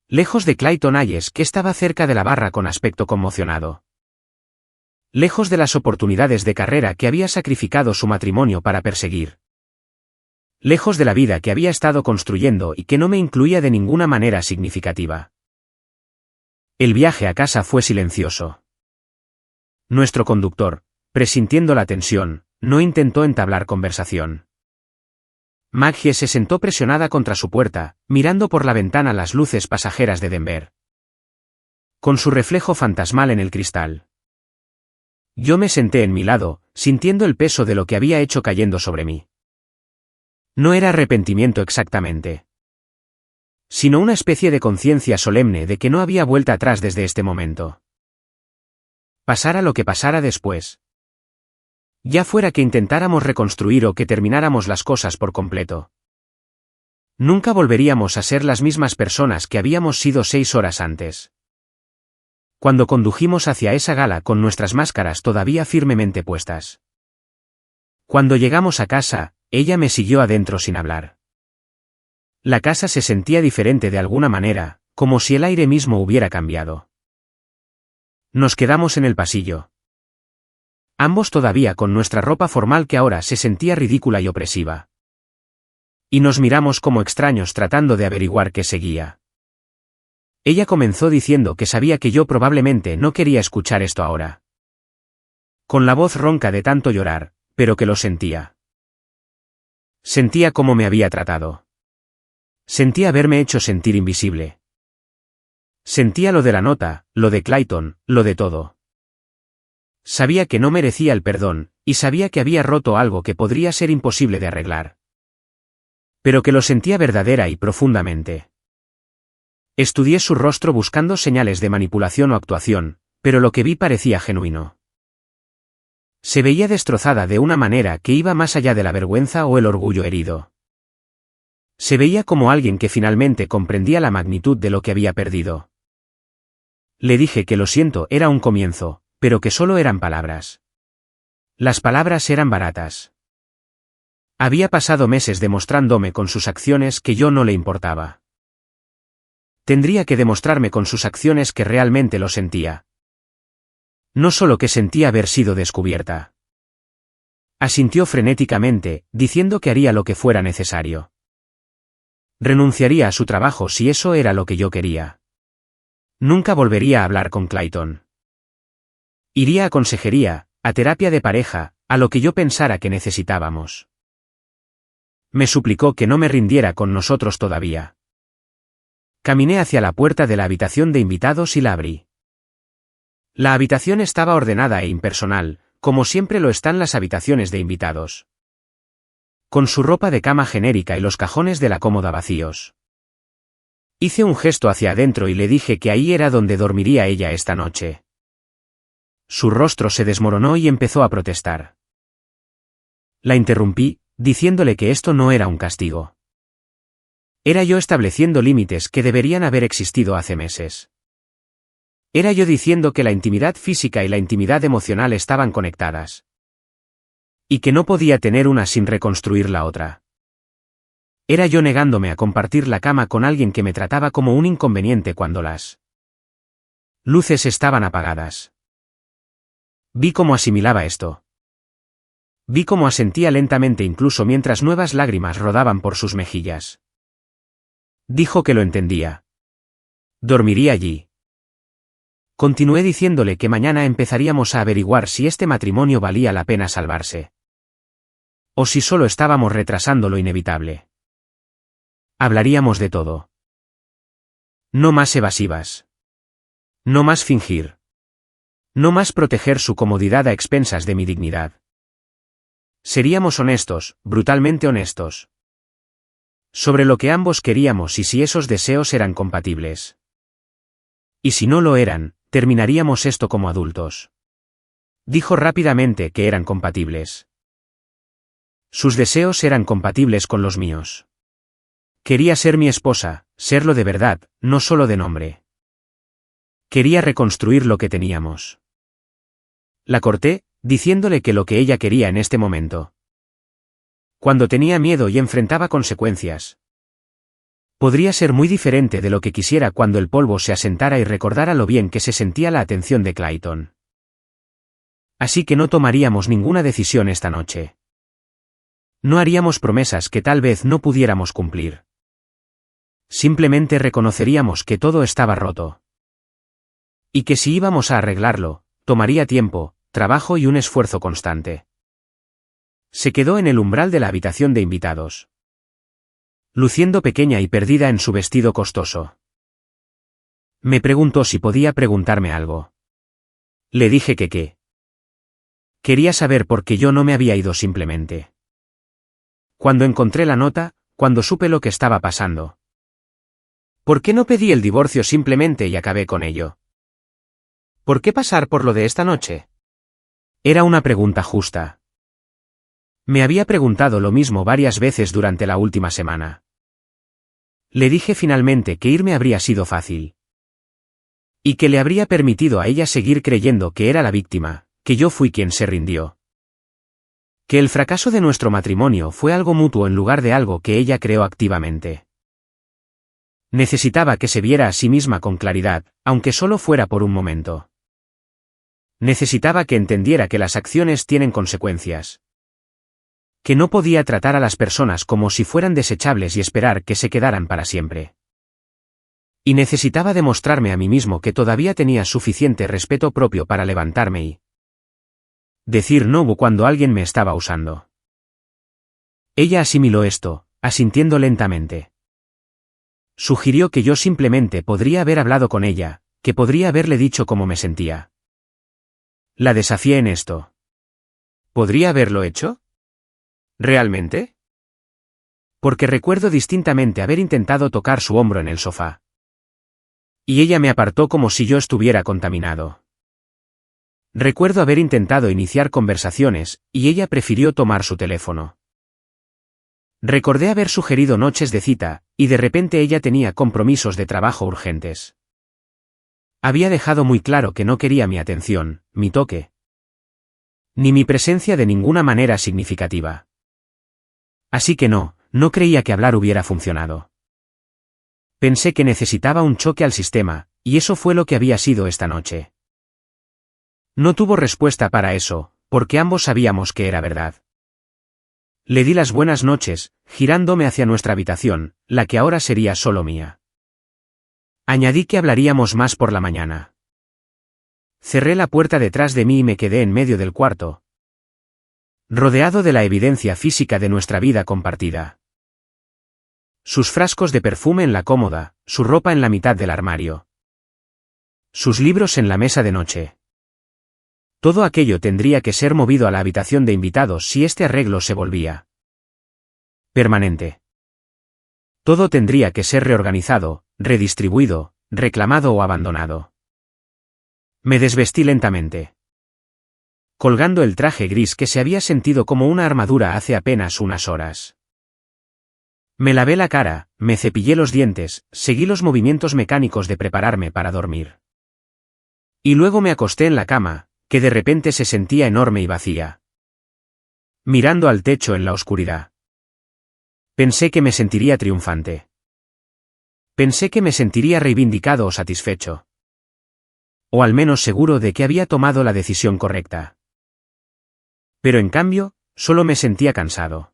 Lejos de Clayton Hayes, que estaba cerca de la barra con aspecto conmocionado. Lejos de las oportunidades de carrera que había sacrificado su matrimonio para perseguir. Lejos de la vida que había estado construyendo y que no me incluía de ninguna manera significativa. El viaje a casa fue silencioso. Nuestro conductor, presintiendo la tensión, no intentó entablar conversación. Maggie se sentó presionada contra su puerta, mirando por la ventana las luces pasajeras de Denver, con su reflejo fantasmal en el cristal. Yo me senté en mi lado, sintiendo el peso de lo que había hecho cayendo sobre mí. No era arrepentimiento exactamente, sino una especie de conciencia solemne de que no había vuelta atrás desde este momento. Pasara lo que pasara después. Ya fuera que intentáramos reconstruir o que termináramos las cosas por completo. Nunca volveríamos a ser las mismas personas que habíamos sido 6 horas antes. Cuando condujimos hacia esa gala con nuestras máscaras todavía firmemente puestas. Cuando llegamos a casa, ella me siguió adentro sin hablar. La casa se sentía diferente de alguna manera, como si el aire mismo hubiera cambiado. Nos quedamos en el pasillo. Ambos todavía con nuestra ropa formal que ahora se sentía ridícula y opresiva. Y nos miramos como extraños tratando de averiguar qué seguía. Ella comenzó diciendo que sabía que yo probablemente no quería escuchar esto ahora. Con la voz ronca de tanto llorar, pero que lo sentía. Sentía cómo me había tratado. Sentía haberme hecho sentir invisible. Sentía lo de la nota, lo de Clayton, lo de todo. Sabía que no merecía el perdón, y sabía que había roto algo que podría ser imposible de arreglar. Pero que lo sentía verdadera y profundamente. Estudié su rostro buscando señales de manipulación o actuación, pero lo que vi parecía genuino. Se veía destrozada de una manera que iba más allá de la vergüenza o el orgullo herido. Se veía como alguien que finalmente comprendía la magnitud de lo que había perdido. Le dije que lo siento era un comienzo, pero que solo eran palabras. Las palabras eran baratas. Había pasado meses demostrándome con sus acciones que yo no le importaba. Tendría que demostrarme con sus acciones que realmente lo sentía. No solo que sentía haber sido descubierta. Asintió frenéticamente, diciendo que haría lo que fuera necesario. Renunciaría a su trabajo si eso era lo que yo quería. Nunca volvería a hablar con Clayton. Iría a consejería, a terapia de pareja, a lo que yo pensara que necesitábamos. Me suplicó que no me rindiera con nosotros todavía. Caminé hacia la puerta de la habitación de invitados y la abrí. La habitación estaba ordenada e impersonal, como siempre lo están las habitaciones de invitados. Con su ropa de cama genérica y los cajones de la cómoda vacíos. Hice un gesto hacia adentro y le dije que ahí era donde dormiría ella esta noche. Su rostro se desmoronó y empezó a protestar. La interrumpí, diciéndole que esto no era un castigo. Era yo estableciendo límites que deberían haber existido hace meses. Era yo diciendo que la intimidad física y la intimidad emocional estaban conectadas. Y que no podía tener una sin reconstruir la otra. Era yo negándome a compartir la cama con alguien que me trataba como un inconveniente cuando las luces estaban apagadas. Vi cómo asimilaba esto. Vi cómo asentía lentamente incluso mientras nuevas lágrimas rodaban por sus mejillas. Dijo que lo entendía. Dormiría allí. Continué diciéndole que mañana empezaríamos a averiguar si este matrimonio valía la pena salvarse. O si solo estábamos retrasando lo inevitable. Hablaríamos de todo. No más evasivas. No más fingir. No más proteger su comodidad a expensas de mi dignidad. Seríamos honestos, brutalmente honestos. Sobre lo que ambos queríamos y si esos deseos eran compatibles. Y si no lo eran, terminaríamos esto como adultos. Dijo rápidamente que eran compatibles. Sus deseos eran compatibles con los míos. Quería ser mi esposa, serlo de verdad, no solo de nombre. Quería reconstruir lo que teníamos. La corté, diciéndole que lo que ella quería en este momento. Cuando tenía miedo y enfrentaba consecuencias. Podría ser muy diferente de lo que quisiera cuando el polvo se asentara y recordara lo bien que se sentía la atención de Clayton. Así que no tomaríamos ninguna decisión esta noche. No haríamos promesas que tal vez no pudiéramos cumplir. Simplemente reconoceríamos que todo estaba roto. Y que si íbamos a arreglarlo, tomaría tiempo, trabajo y un esfuerzo constante. Se quedó en el umbral de la habitación de invitados. Luciendo pequeña y perdida en su vestido costoso. Me preguntó si podía preguntarme algo. Le dije que qué. Quería saber por qué yo no me había ido simplemente. Cuando encontré la nota, cuando supe lo que estaba pasando. ¿Por qué no pedí el divorcio simplemente y acabé con ello? ¿Por qué pasar por lo de esta noche? Era una pregunta justa. Me había preguntado lo mismo varias veces durante la última semana. Le dije finalmente que irme habría sido fácil. Y que le habría permitido a ella seguir creyendo que era la víctima, que yo fui quien se rindió. Que el fracaso de nuestro matrimonio fue algo mutuo en lugar de algo que ella creó activamente. Necesitaba que se viera a sí misma con claridad, aunque solo fuera por un momento. Necesitaba que entendiera que las acciones tienen consecuencias. Que no podía tratar a las personas como si fueran desechables y esperar que se quedaran para siempre. Y necesitaba demostrarme a mí mismo que todavía tenía suficiente respeto propio para levantarme y decir no cuando alguien me estaba usando. Ella asimiló esto, asintiendo lentamente. Sugirió que yo simplemente podría haber hablado con ella, que podría haberle dicho cómo me sentía. La desafié en esto. ¿Podría haberlo hecho? ¿Realmente? Porque recuerdo distintamente haber intentado tocar su hombro en el sofá. Y ella me apartó como si yo estuviera contaminado. Recuerdo haber intentado iniciar conversaciones, y ella prefirió tomar su teléfono. Recordé haber sugerido noches de cita, y de repente ella tenía compromisos de trabajo urgentes. Había dejado muy claro que no quería mi atención, mi toque. Ni mi presencia de ninguna manera significativa. Así que no creía que hablar hubiera funcionado. Pensé que necesitaba un choque al sistema, y eso fue lo que había sido esta noche. No tuvo respuesta para eso, porque ambos sabíamos que era verdad. Le di las buenas noches, girándome hacia nuestra habitación, la que ahora sería solo mía. Añadí que hablaríamos más por la mañana. Cerré la puerta detrás de mí y me quedé en medio del cuarto, rodeado de la evidencia física de nuestra vida compartida. Sus frascos de perfume en la cómoda, su ropa en la mitad del armario. Sus libros en la mesa de noche. Todo aquello tendría que ser movido a la habitación de invitados si este arreglo se volvía permanente. Todo tendría que ser reorganizado, redistribuido, reclamado o abandonado. Me desvestí lentamente. Colgando el traje gris que se había sentido como una armadura hace apenas unas horas. Me lavé la cara, me cepillé los dientes, seguí los movimientos mecánicos de prepararme para dormir. Y luego me acosté en la cama, que de repente se sentía enorme y vacía. Mirando al techo en la oscuridad. Pensé que me sentiría triunfante. Pensé que me sentiría reivindicado o satisfecho. O al menos seguro de que había tomado la decisión correcta. Pero en cambio, solo me sentía cansado.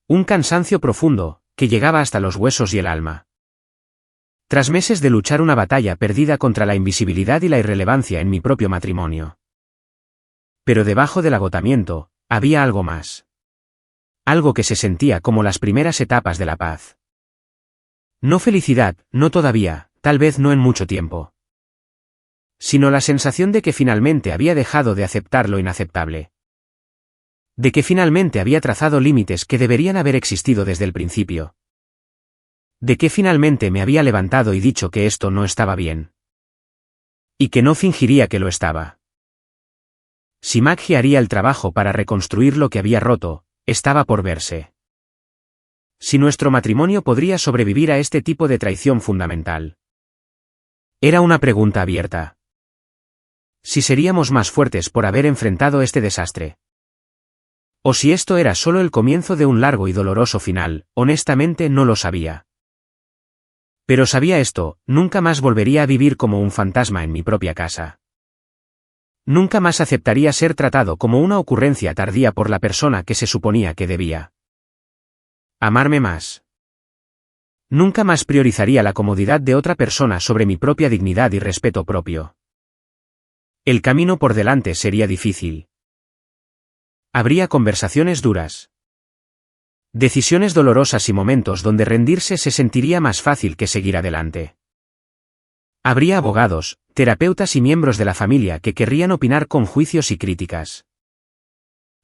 Un cansancio profundo, que llegaba hasta los huesos y el alma. Tras meses de luchar una batalla perdida contra la invisibilidad y la irrelevancia en mi propio matrimonio. Pero debajo del agotamiento, había algo más. Algo que se sentía como las primeras etapas de la paz. No felicidad, no todavía, tal vez no en mucho tiempo. Sino la sensación de que finalmente había dejado de aceptar lo inaceptable. De que finalmente había trazado límites que deberían haber existido desde el principio. De que finalmente me había levantado y dicho que esto no estaba bien. Y que no fingiría que lo estaba. Si Maggie haría el trabajo para reconstruir lo que había roto, estaba por verse. Si nuestro matrimonio podría sobrevivir a este tipo de traición fundamental. Era una pregunta abierta. Si seríamos más fuertes por haber enfrentado este desastre. O si esto era solo el comienzo de un largo y doloroso final, honestamente no lo sabía. Pero sabía esto, nunca más volvería a vivir como un fantasma en mi propia casa. Nunca más aceptaría ser tratado como una ocurrencia tardía por la persona que se suponía que debía amarme más. Nunca más priorizaría la comodidad de otra persona sobre mi propia dignidad y respeto propio. El camino por delante sería difícil. Habría conversaciones duras. Decisiones dolorosas y momentos donde rendirse se sentiría más fácil que seguir adelante. Habría abogados, terapeutas y miembros de la familia que querrían opinar con juicios y críticas.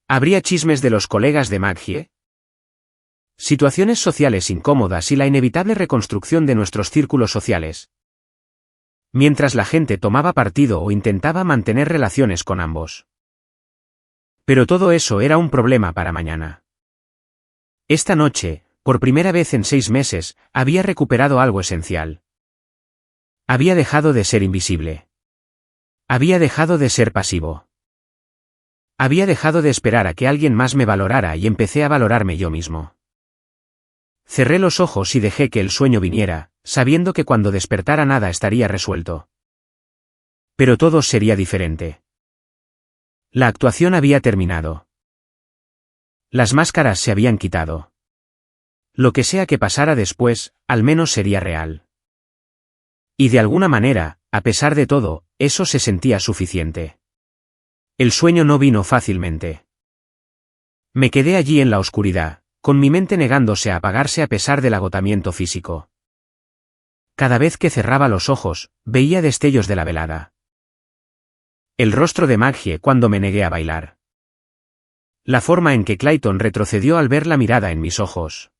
Habría chismes de los colegas de Maggie. Situaciones sociales incómodas y la inevitable reconstrucción de nuestros círculos sociales. Mientras la gente tomaba partido o intentaba mantener relaciones con ambos. Pero todo eso era un problema para mañana. Esta noche, por primera vez en 6 meses, había recuperado algo esencial. Había dejado de ser invisible. Había dejado de ser pasivo. Había dejado de esperar a que alguien más me valorara y empecé a valorarme yo mismo. Cerré los ojos y dejé que el sueño viniera, sabiendo que cuando despertara nada estaría resuelto. Pero todo sería diferente. La actuación había terminado. Las máscaras se habían quitado. Lo que sea que pasara después, al menos sería real. Y de alguna manera, a pesar de todo, eso se sentía suficiente. El sueño no vino fácilmente. Me quedé allí en la oscuridad, con mi mente negándose a apagarse a pesar del agotamiento físico. Cada vez que cerraba los ojos, veía destellos de la velada. El rostro de Maggie cuando me negué a bailar. La forma en que Clayton retrocedió al ver la mirada en mis ojos.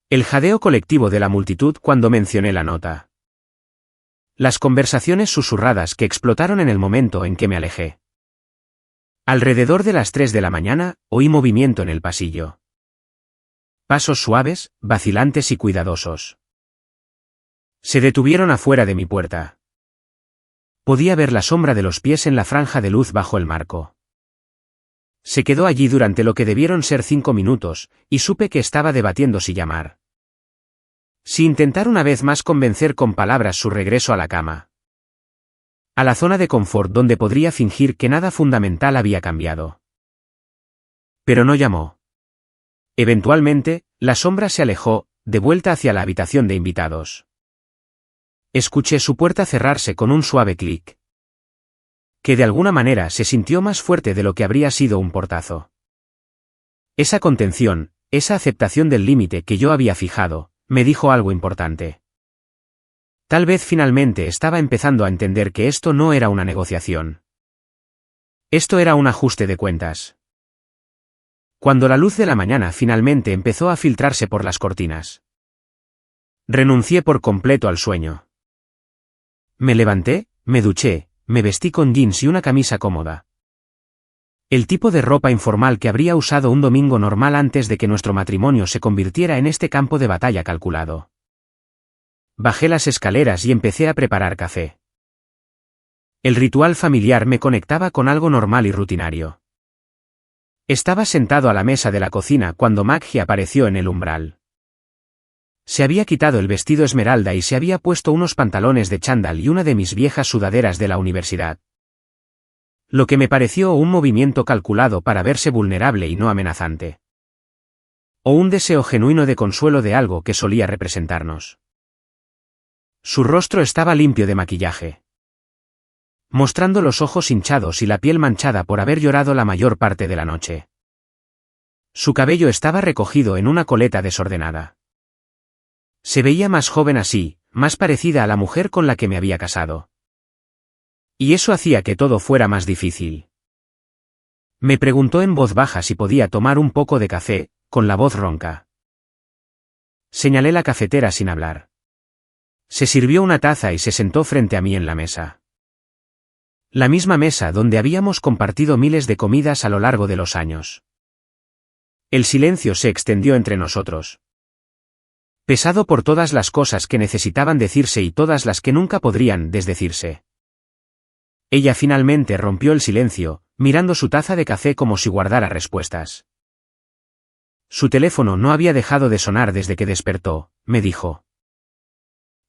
El jadeo colectivo de la multitud cuando mencioné la nota. Las conversaciones susurradas que explotaron en el momento en que me alejé. Alrededor de las 3 de la mañana, oí movimiento en el pasillo. Pasos suaves, vacilantes y cuidadosos. Se detuvieron afuera de mi puerta. Podía ver la sombra de los pies en la franja de luz bajo el marco. Se quedó allí durante lo que debieron ser 5 minutos, y supe que estaba debatiendo si llamar. Si intentar una vez más convencer con palabras su regreso a la cama. A la zona de confort donde podría fingir que nada fundamental había cambiado. Pero no llamó. Eventualmente, la sombra se alejó, de vuelta hacia la habitación de invitados. Escuché su puerta cerrarse con un suave clic. Que de alguna manera se sintió más fuerte de lo que habría sido un portazo. Esa contención, esa aceptación del límite que yo había fijado, me dijo algo importante. Tal vez finalmente estaba empezando a entender que esto no era una negociación. Esto era un ajuste de cuentas. Cuando la luz de la mañana finalmente empezó a filtrarse por las cortinas. Renuncié por completo al sueño. Me levanté, me duché, me vestí con jeans y una camisa cómoda. El tipo de ropa informal que habría usado un domingo normal antes de que nuestro matrimonio se convirtiera en este campo de batalla calculado. Bajé las escaleras y empecé a preparar café. El ritual familiar me conectaba con algo normal y rutinario. Estaba sentado a la mesa de la cocina cuando Maggie apareció en el umbral. Se había quitado el vestido esmeralda y se había puesto unos pantalones de chándal y una de mis viejas sudaderas de la universidad. Lo que me pareció un movimiento calculado para verse vulnerable y no amenazante. O un deseo genuino de consuelo de algo que solía representarnos. Su rostro estaba limpio de maquillaje, mostrando los ojos hinchados y la piel manchada por haber llorado la mayor parte de la noche. Su cabello estaba recogido en una coleta desordenada. Se veía más joven así, más parecida a la mujer con la que me había casado. Y eso hacía que todo fuera más difícil. Me preguntó en voz baja si podía tomar un poco de café, con la voz ronca. Señalé la cafetera sin hablar. Se sirvió una taza y se sentó frente a mí en la mesa. La misma mesa donde habíamos compartido miles de comidas a lo largo de los años. El silencio se extendió entre nosotros. Pesado por todas las cosas que necesitaban decirse y todas las que nunca podrían desdecirse. Ella finalmente rompió el silencio, mirando su taza de café como si guardara respuestas. Su teléfono no había dejado de sonar desde que despertó, me dijo.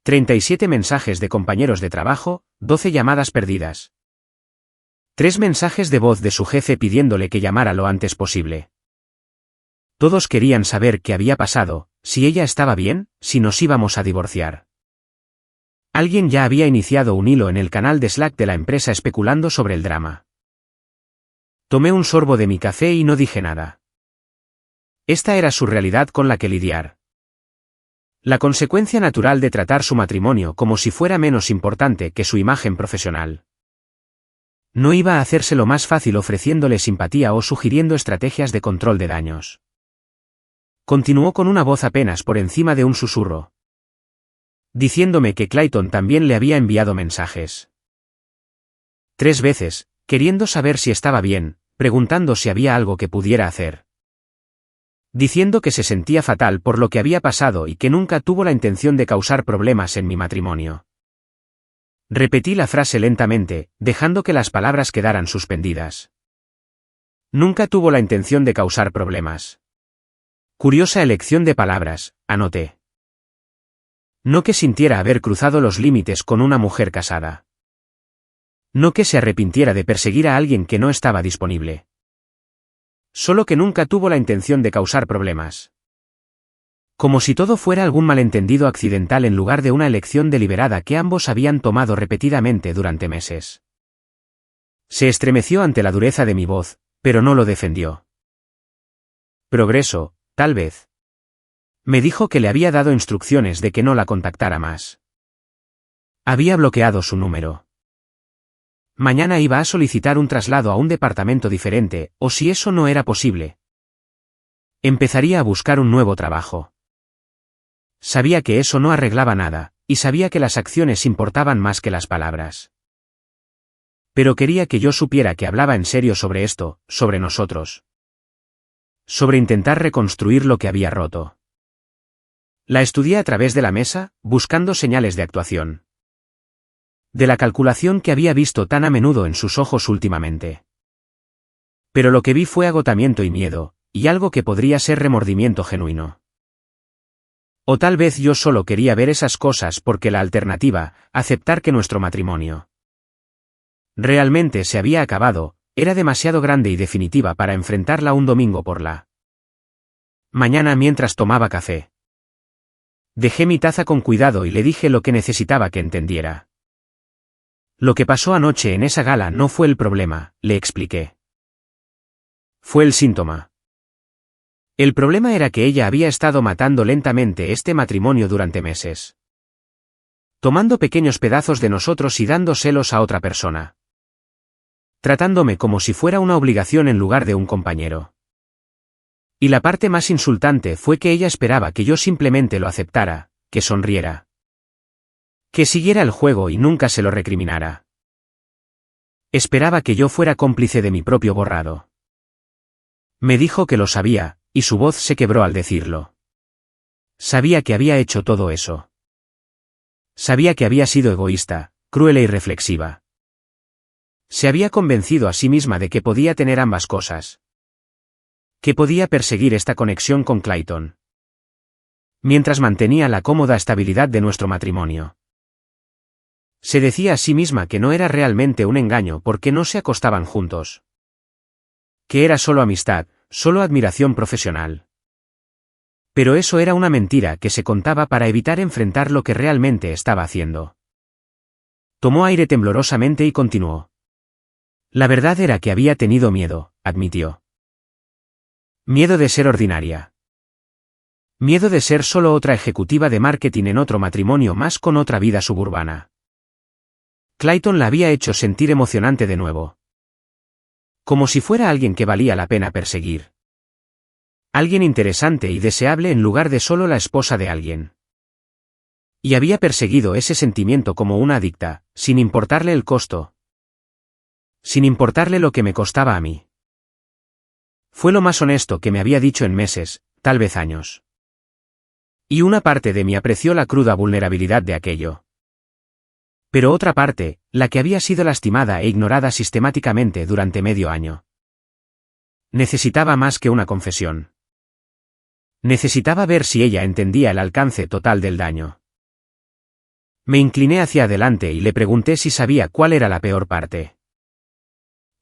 37 mensajes de compañeros de trabajo, 12 llamadas perdidas. 3 mensajes de voz de su jefe pidiéndole que llamara lo antes posible. Todos querían saber qué había pasado, si ella estaba bien, si nos íbamos a divorciar. Alguien ya había iniciado un hilo en el canal de Slack de la empresa especulando sobre el drama. Tomé un sorbo de mi café y no dije nada. Esta era su realidad con la que lidiar. La consecuencia natural de tratar su matrimonio como si fuera menos importante que su imagen profesional. No iba a hacérselo más fácil ofreciéndole simpatía o sugiriendo estrategias de control de daños. Continuó con una voz apenas por encima de un susurro, diciéndome que Clayton también le había enviado mensajes. 3 veces, queriendo saber si estaba bien, preguntando si había algo que pudiera hacer. Diciendo que se sentía fatal por lo que había pasado y que nunca tuvo la intención de causar problemas en mi matrimonio. Repetí la frase lentamente, dejando que las palabras quedaran suspendidas. Nunca tuvo la intención de causar problemas. Curiosa elección de palabras, anoté. No que sintiera haber cruzado los límites con una mujer casada. No que se arrepintiera de perseguir a alguien que no estaba disponible. Solo que nunca tuvo la intención de causar problemas. Como si todo fuera algún malentendido accidental en lugar de una elección deliberada que ambos habían tomado repetidamente durante meses. Se estremeció ante la dureza de mi voz, pero no lo defendió. Progreso, tal vez. Me dijo que le había dado instrucciones de que no la contactara más. Había bloqueado su número. Mañana iba a solicitar un traslado a un departamento diferente, o si eso no era posible, empezaría a buscar un nuevo trabajo. Sabía que eso no arreglaba nada, y sabía que las acciones importaban más que las palabras. Pero quería que yo supiera que hablaba en serio sobre esto, sobre nosotros. Sobre intentar reconstruir lo que había roto. La estudié a través de la mesa, buscando señales de actuación. De la calculación que había visto tan a menudo en sus ojos últimamente. Pero lo que vi fue agotamiento y miedo, y algo que podría ser remordimiento genuino. O tal vez yo solo quería ver esas cosas porque la alternativa, aceptar que nuestro matrimonio realmente se había acabado, era demasiado grande y definitiva para enfrentarla un domingo por la mañana mientras tomaba café. Dejé mi taza con cuidado y le dije lo que necesitaba que entendiera. Lo que pasó anoche en esa gala no fue el problema, le expliqué. Fue el síntoma. El problema era que ella había estado matando lentamente este matrimonio durante meses. Tomando pequeños pedazos de nosotros y dándoselos a otra persona. Tratándome como si fuera una obligación en lugar de un compañero. Y la parte más insultante fue que ella esperaba que yo simplemente lo aceptara, que sonriera. Que siguiera el juego y nunca se lo recriminara. Esperaba que yo fuera cómplice de mi propio borrado. Me dijo que lo sabía, y su voz se quebró al decirlo. Sabía que había hecho todo eso. Sabía que había sido egoísta, cruel e irreflexiva. Se había convencido a sí misma de que podía tener ambas cosas. Que podía perseguir esta conexión con Clayton, mientras mantenía la cómoda estabilidad de nuestro matrimonio. Se decía a sí misma que no era realmente un engaño porque no se acostaban juntos. Que era solo amistad, solo admiración profesional. Pero eso era una mentira que se contaba para evitar enfrentar lo que realmente estaba haciendo. Tomó aire temblorosamente y continuó. La verdad era que había tenido miedo, admitió. Miedo de ser ordinaria. Miedo de ser solo otra ejecutiva de marketing en otro matrimonio más con otra vida suburbana. Clayton la había hecho sentir emocionante de nuevo. Como si fuera alguien que valía la pena perseguir. Alguien interesante y deseable en lugar de solo la esposa de alguien. Y había perseguido ese sentimiento como una adicta, sin importarle el costo. Sin importarle lo que me costaba a mí. Fue lo más honesto que me había dicho en meses, tal vez años. Y una parte de mí apreció la cruda vulnerabilidad de aquello. Pero otra parte, la que había sido lastimada e ignorada sistemáticamente durante medio año. Necesitaba más que una confesión. Necesitaba ver si ella entendía el alcance total del daño. Me incliné hacia adelante y le pregunté si sabía cuál era la peor parte.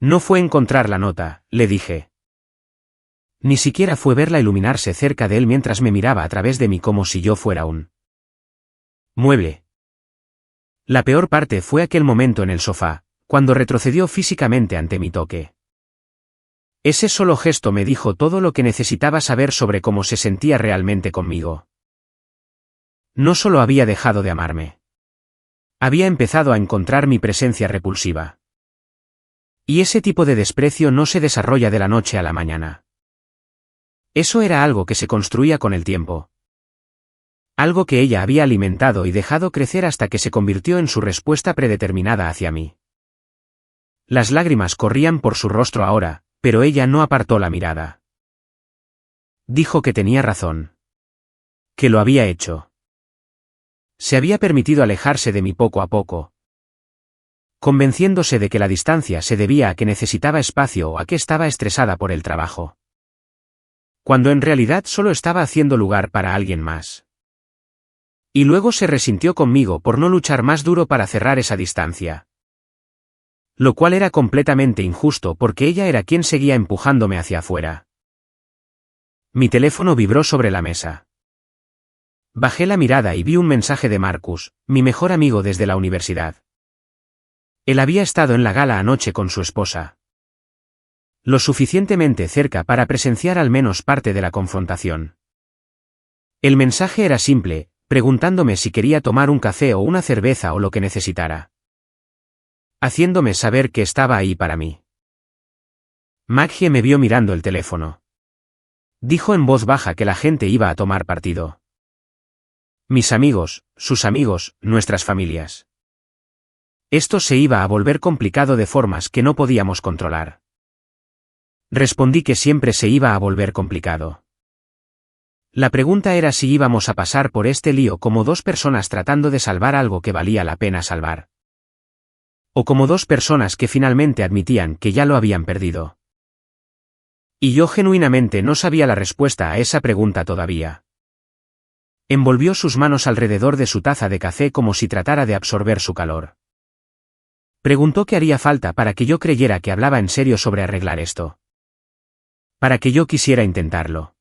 No fue encontrar la nota, le dije. Ni siquiera fue verla iluminarse cerca de él mientras me miraba a través de mí como si yo fuera un mueble. La peor parte fue aquel momento en el sofá, cuando retrocedió físicamente ante mi toque. Ese solo gesto me dijo todo lo que necesitaba saber sobre cómo se sentía realmente conmigo. No solo había dejado de amarme. Había empezado a encontrar mi presencia repulsiva. Y ese tipo de desprecio no se desarrolla de la noche a la mañana. Eso era algo que se construía con el tiempo. Algo que ella había alimentado y dejado crecer hasta que se convirtió en su respuesta predeterminada hacia mí. Las lágrimas corrían por su rostro ahora, pero ella no apartó la mirada. Dijo que tenía razón. Que lo había hecho. Se había permitido alejarse de mí poco a poco, convenciéndose de que la distancia se debía a que necesitaba espacio o a que estaba estresada por el trabajo. Cuando en realidad solo estaba haciendo lugar para alguien más. Y luego se resintió conmigo por no luchar más duro para cerrar esa distancia. Lo cual era completamente injusto porque ella era quien seguía empujándome hacia afuera. Mi teléfono vibró sobre la mesa. Bajé la mirada y vi un mensaje de Marcus, mi mejor amigo desde la universidad. Él había estado en la gala anoche con su esposa. Lo suficientemente cerca para presenciar al menos parte de la confrontación. El mensaje era simple, preguntándome si quería tomar un café o una cerveza o lo que necesitara. Haciéndome saber que estaba ahí para mí. Maggie me vio mirando el teléfono. Dijo en voz baja que la gente iba a tomar partido. Mis amigos, sus amigos, nuestras familias. Esto se iba a volver complicado de formas que no podíamos controlar. Respondí que siempre se iba a volver complicado. La pregunta era si íbamos a pasar por este lío como dos personas tratando de salvar algo que valía la pena salvar. O como dos personas que finalmente admitían que ya lo habían perdido. Y yo genuinamente no sabía la respuesta a esa pregunta todavía. Envolvió sus manos alrededor de su taza de café como si tratara de absorber su calor. Preguntó qué haría falta para que yo creyera que hablaba en serio sobre arreglar esto. Para que yo quisiera intentarlo.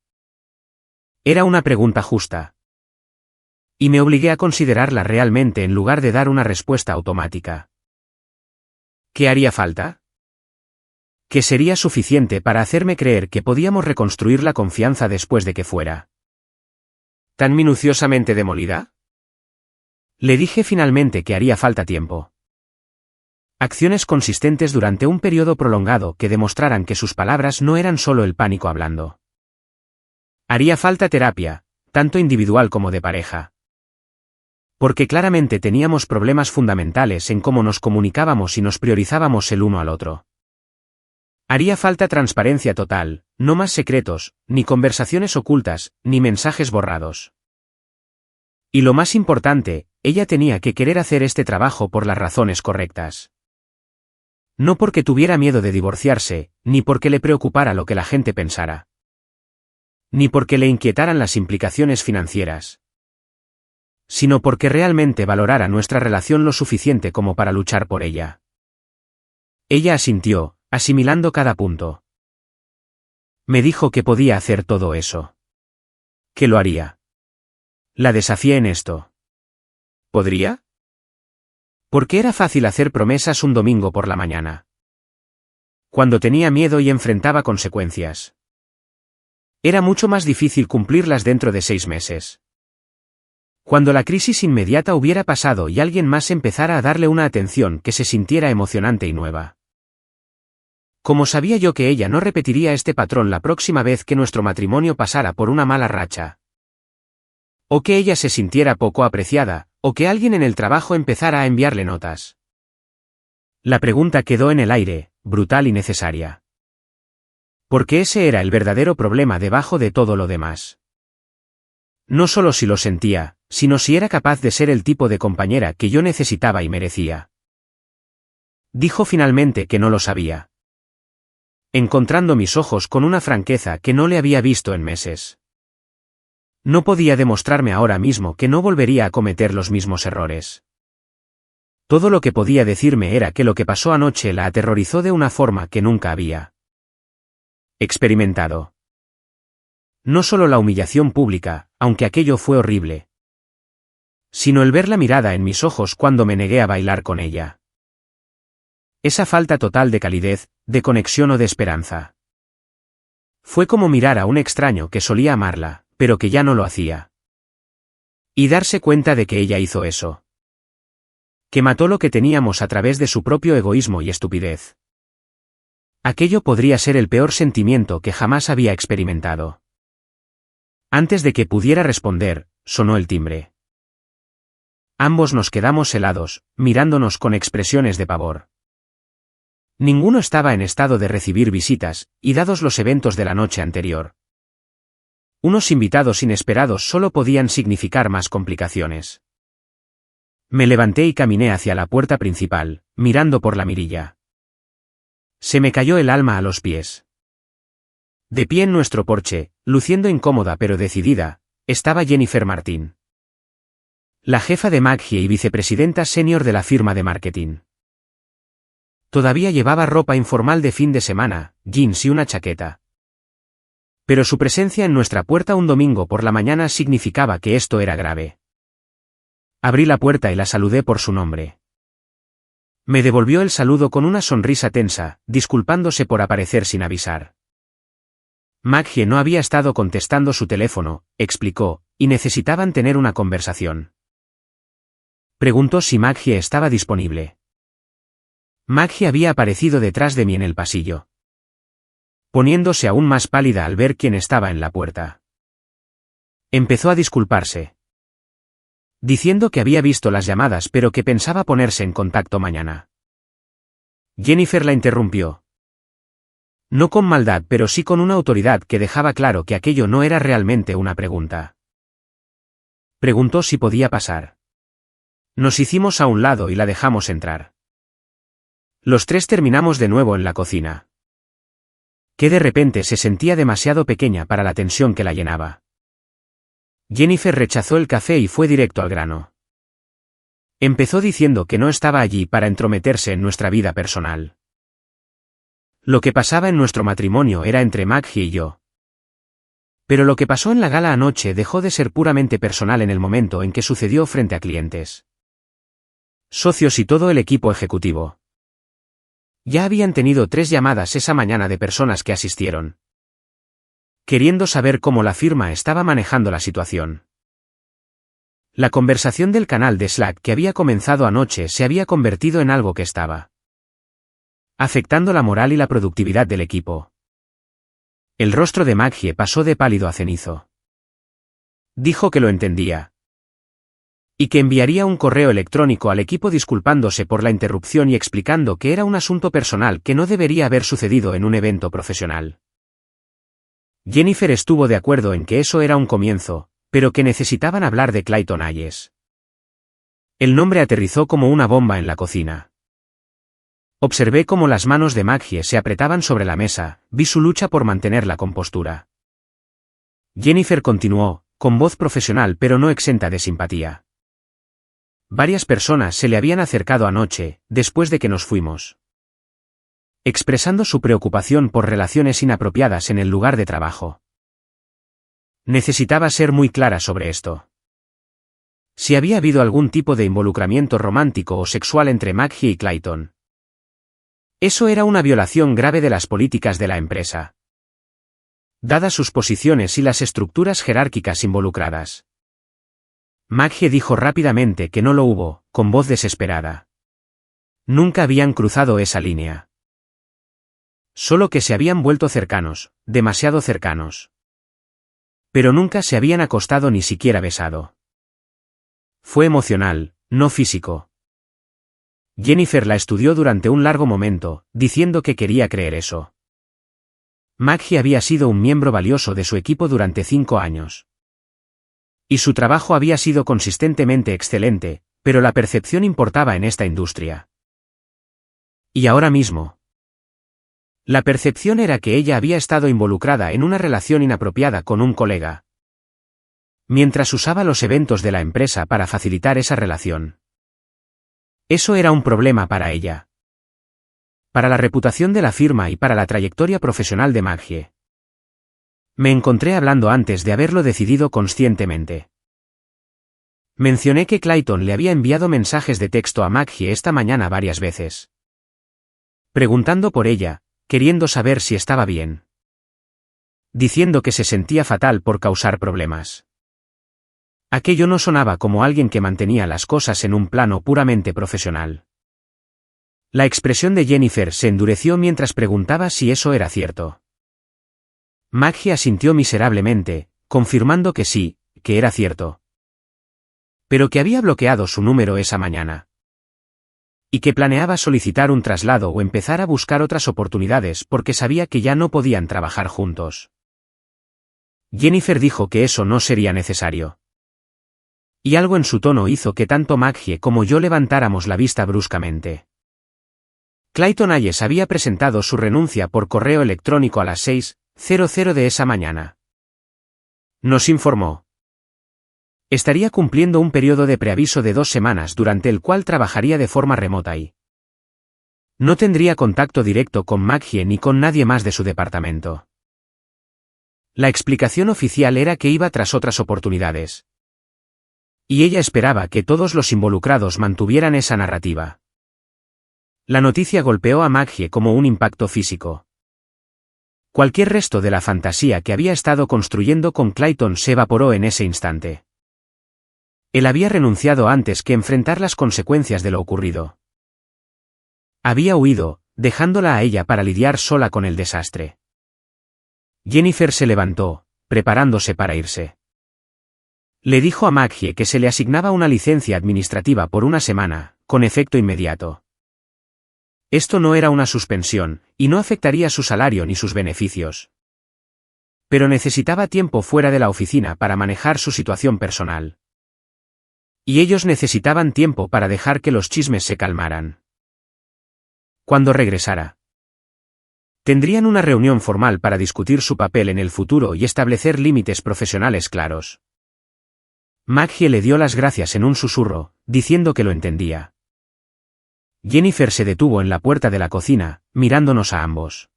Era una pregunta justa. Y me obligué a considerarla realmente en lugar de dar una respuesta automática. ¿Qué haría falta? ¿Qué sería suficiente para hacerme creer que podíamos reconstruir la confianza después de que fuera tan minuciosamente demolida? Le dije finalmente que haría falta tiempo. Acciones consistentes durante un periodo prolongado que demostraran que sus palabras no eran solo el pánico hablando. Haría falta terapia, tanto individual como de pareja. Porque claramente teníamos problemas fundamentales en cómo nos comunicábamos y nos priorizábamos el uno al otro. Haría falta transparencia total, no más secretos, ni conversaciones ocultas, ni mensajes borrados. Y lo más importante, ella tenía que querer hacer este trabajo por las razones correctas. No porque tuviera miedo de divorciarse, ni porque le preocupara lo que la gente pensara. Ni porque le inquietaran las implicaciones financieras, sino porque realmente valorara nuestra relación lo suficiente como para luchar por ella. Ella asintió, asimilando cada punto. Me dijo que podía hacer todo eso. Que lo haría. La desafié en esto. ¿Podría? Porque era fácil hacer promesas un domingo por la mañana, cuando tenía miedo y enfrentaba consecuencias. Era mucho más difícil cumplirlas dentro de 6 meses. Cuando la crisis inmediata hubiera pasado y alguien más empezara a darle una atención que se sintiera emocionante y nueva. ¿Cómo sabía yo que ella no repetiría este patrón la próxima vez que nuestro matrimonio pasara por una mala racha? O que ella se sintiera poco apreciada, o que alguien en el trabajo empezara a enviarle notas. La pregunta quedó en el aire, brutal y necesaria. Porque ese era el verdadero problema debajo de todo lo demás. No solo si lo sentía, sino si era capaz de ser el tipo de compañera que yo necesitaba y merecía. Dijo finalmente que no lo sabía, encontrando mis ojos con una franqueza que no le había visto en meses. No podía demostrarme ahora mismo que no volvería a cometer los mismos errores. Todo lo que podía decirme era que lo que pasó anoche la aterrorizó de una forma que nunca había experimentado. No solo la humillación pública, aunque aquello fue horrible, sino el ver la mirada en mis ojos cuando me negué a bailar con ella. Esa falta total de calidez, de conexión o de esperanza. Fue como mirar a un extraño que solía amarla, pero que ya no lo hacía. Y darse cuenta de que ella hizo eso. Que mató lo que teníamos a través de su propio egoísmo y estupidez. Aquello podría ser el peor sentimiento que jamás había experimentado. Antes de que pudiera responder, sonó el timbre. Ambos nos quedamos helados, mirándonos con expresiones de pavor. Ninguno estaba en estado de recibir visitas, y dados los eventos de la noche anterior, unos invitados inesperados solo podían significar más complicaciones. Me levanté y caminé hacia la puerta principal, mirando por la mirilla. Se me cayó el alma a los pies. De pie en nuestro porche, luciendo incómoda pero decidida, estaba Jennifer Martín, la jefa de Maggie y vicepresidenta senior de la firma de marketing. Todavía llevaba ropa informal de fin de semana, jeans y una chaqueta. Pero su presencia en nuestra puerta un domingo por la mañana significaba que esto era grave. Abrí la puerta y la saludé por su nombre. Me devolvió el saludo con una sonrisa tensa, disculpándose por aparecer sin avisar. Maggie no había estado contestando su teléfono, explicó, y necesitaban tener una conversación. Preguntó si Maggie estaba disponible. Maggie había aparecido detrás de mí en el pasillo, poniéndose aún más pálida al ver quién estaba en la puerta. Empezó a disculparse, diciendo que había visto las llamadas pero que pensaba ponerse en contacto mañana. Jennifer la interrumpió. No con maldad pero sí con una autoridad que dejaba claro que aquello no era realmente una pregunta. Preguntó si podía pasar. Nos hicimos a un lado y la dejamos entrar. Los tres terminamos de nuevo en la cocina, que de repente se sentía demasiado pequeña para la tensión que la llenaba. Jennifer rechazó el café y fue directo al grano. Empezó diciendo que no estaba allí para entrometerse en nuestra vida personal. Lo que pasaba en nuestro matrimonio era entre Maggie y yo. Pero lo que pasó en la gala anoche dejó de ser puramente personal en el momento en que sucedió frente a clientes, socios y todo el equipo ejecutivo. Ya habían tenido 3 llamadas esa mañana de personas que asistieron, queriendo saber cómo la firma estaba manejando la situación. La conversación del canal de Slack que había comenzado anoche se había convertido en algo que estaba afectando la moral y la productividad del equipo. El rostro de Maggie pasó de pálido a cenizo. Dijo que lo entendía, y que enviaría un correo electrónico al equipo disculpándose por la interrupción y explicando que era un asunto personal que no debería haber sucedido en un evento profesional. Jennifer estuvo de acuerdo en que eso era un comienzo, pero que necesitaban hablar de Clayton Hayes. El nombre aterrizó como una bomba en la cocina. Observé cómo las manos de Maggie se apretaban sobre la mesa, vi su lucha por mantener la compostura. Jennifer continuó, con voz profesional pero no exenta de simpatía. Varias personas se le habían acercado anoche, después de que nos fuimos, expresando su preocupación por relaciones inapropiadas en el lugar de trabajo. Necesitaba ser muy clara sobre esto. Si había habido algún tipo de involucramiento romántico o sexual entre Maggie y Clayton. Eso era una violación grave de las políticas de la empresa, dadas sus posiciones y las estructuras jerárquicas involucradas. Maggie dijo rápidamente que no lo hubo, con voz desesperada. Nunca habían cruzado esa línea. Solo que se habían vuelto cercanos, demasiado cercanos. Pero nunca se habían acostado ni siquiera besado. Fue emocional, no físico. Jennifer la estudió durante un largo momento, diciendo que quería creer eso. Maggie había sido un miembro valioso de su equipo durante 5 años. Y su trabajo había sido consistentemente excelente, pero la percepción importaba en esta industria. Y ahora mismo. La percepción era que ella había estado involucrada en una relación inapropiada con un colega, mientras usaba los eventos de la empresa para facilitar esa relación. Eso era un problema para ella, para la reputación de la firma y para la trayectoria profesional de Maggie. Me encontré hablando antes de haberlo decidido conscientemente. Mencioné que Clayton le había enviado mensajes de texto a Maggie esta mañana varias veces, preguntando por ella, queriendo saber si estaba bien, diciendo que se sentía fatal por causar problemas. Aquello no sonaba como alguien que mantenía las cosas en un plano puramente profesional. La expresión de Jennifer se endureció mientras preguntaba si eso era cierto. Maggie asintió miserablemente, confirmando que sí, que era cierto. Pero que había bloqueado su número esa mañana. Y que planeaba solicitar un traslado o empezar a buscar otras oportunidades porque sabía que ya no podían trabajar juntos. Jennifer dijo que eso no sería necesario. Y algo en su tono hizo que tanto Maggie como yo levantáramos la vista bruscamente. Clayton Hayes había presentado su renuncia por correo electrónico a las 6:00 de esa mañana. Nos informó. Estaría cumpliendo un periodo de preaviso de 2 semanas durante el cual trabajaría de forma remota y no tendría contacto directo con Maggie ni con nadie más de su departamento. La explicación oficial era que iba tras otras oportunidades. Y ella esperaba que todos los involucrados mantuvieran esa narrativa. La noticia golpeó a Maggie como un impacto físico. Cualquier resto de la fantasía que había estado construyendo con Clayton se evaporó en ese instante. Él había renunciado antes que enfrentar las consecuencias de lo ocurrido. Había huido, dejándola a ella para lidiar sola con el desastre. Jennifer se levantó, preparándose para irse. Le dijo a Maggie que se le asignaba una licencia administrativa por 1 semana, con efecto inmediato. Esto no era una suspensión, y no afectaría su salario ni sus beneficios. Pero necesitaba tiempo fuera de la oficina para manejar su situación personal. Y ellos necesitaban tiempo para dejar que los chismes se calmaran. Cuando regresara, tendrían una reunión formal para discutir su papel en el futuro y establecer límites profesionales claros. Maggie le dio las gracias en un susurro, diciendo que lo entendía. Jennifer se detuvo en la puerta de la cocina, mirándonos a ambos.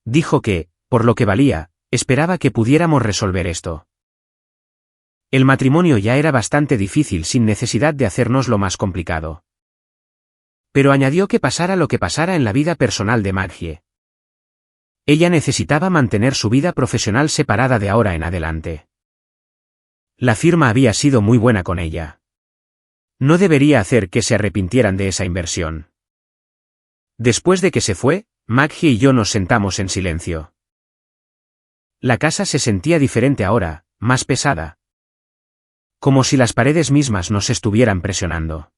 Dijo que, por lo que valía, esperaba que pudiéramos resolver esto. El matrimonio ya era bastante difícil sin necesidad de hacérnoslo más complicado. Pero añadió que pasara lo que pasara en la vida personal de Maggie. Ella necesitaba mantener su vida profesional separada de ahora en adelante. La firma había sido muy buena con ella. No debería hacer que se arrepintieran de esa inversión. Después de que se fue, Maggie y yo nos sentamos en silencio. La casa se sentía diferente ahora, más pesada. Como si las paredes mismas nos estuvieran presionando.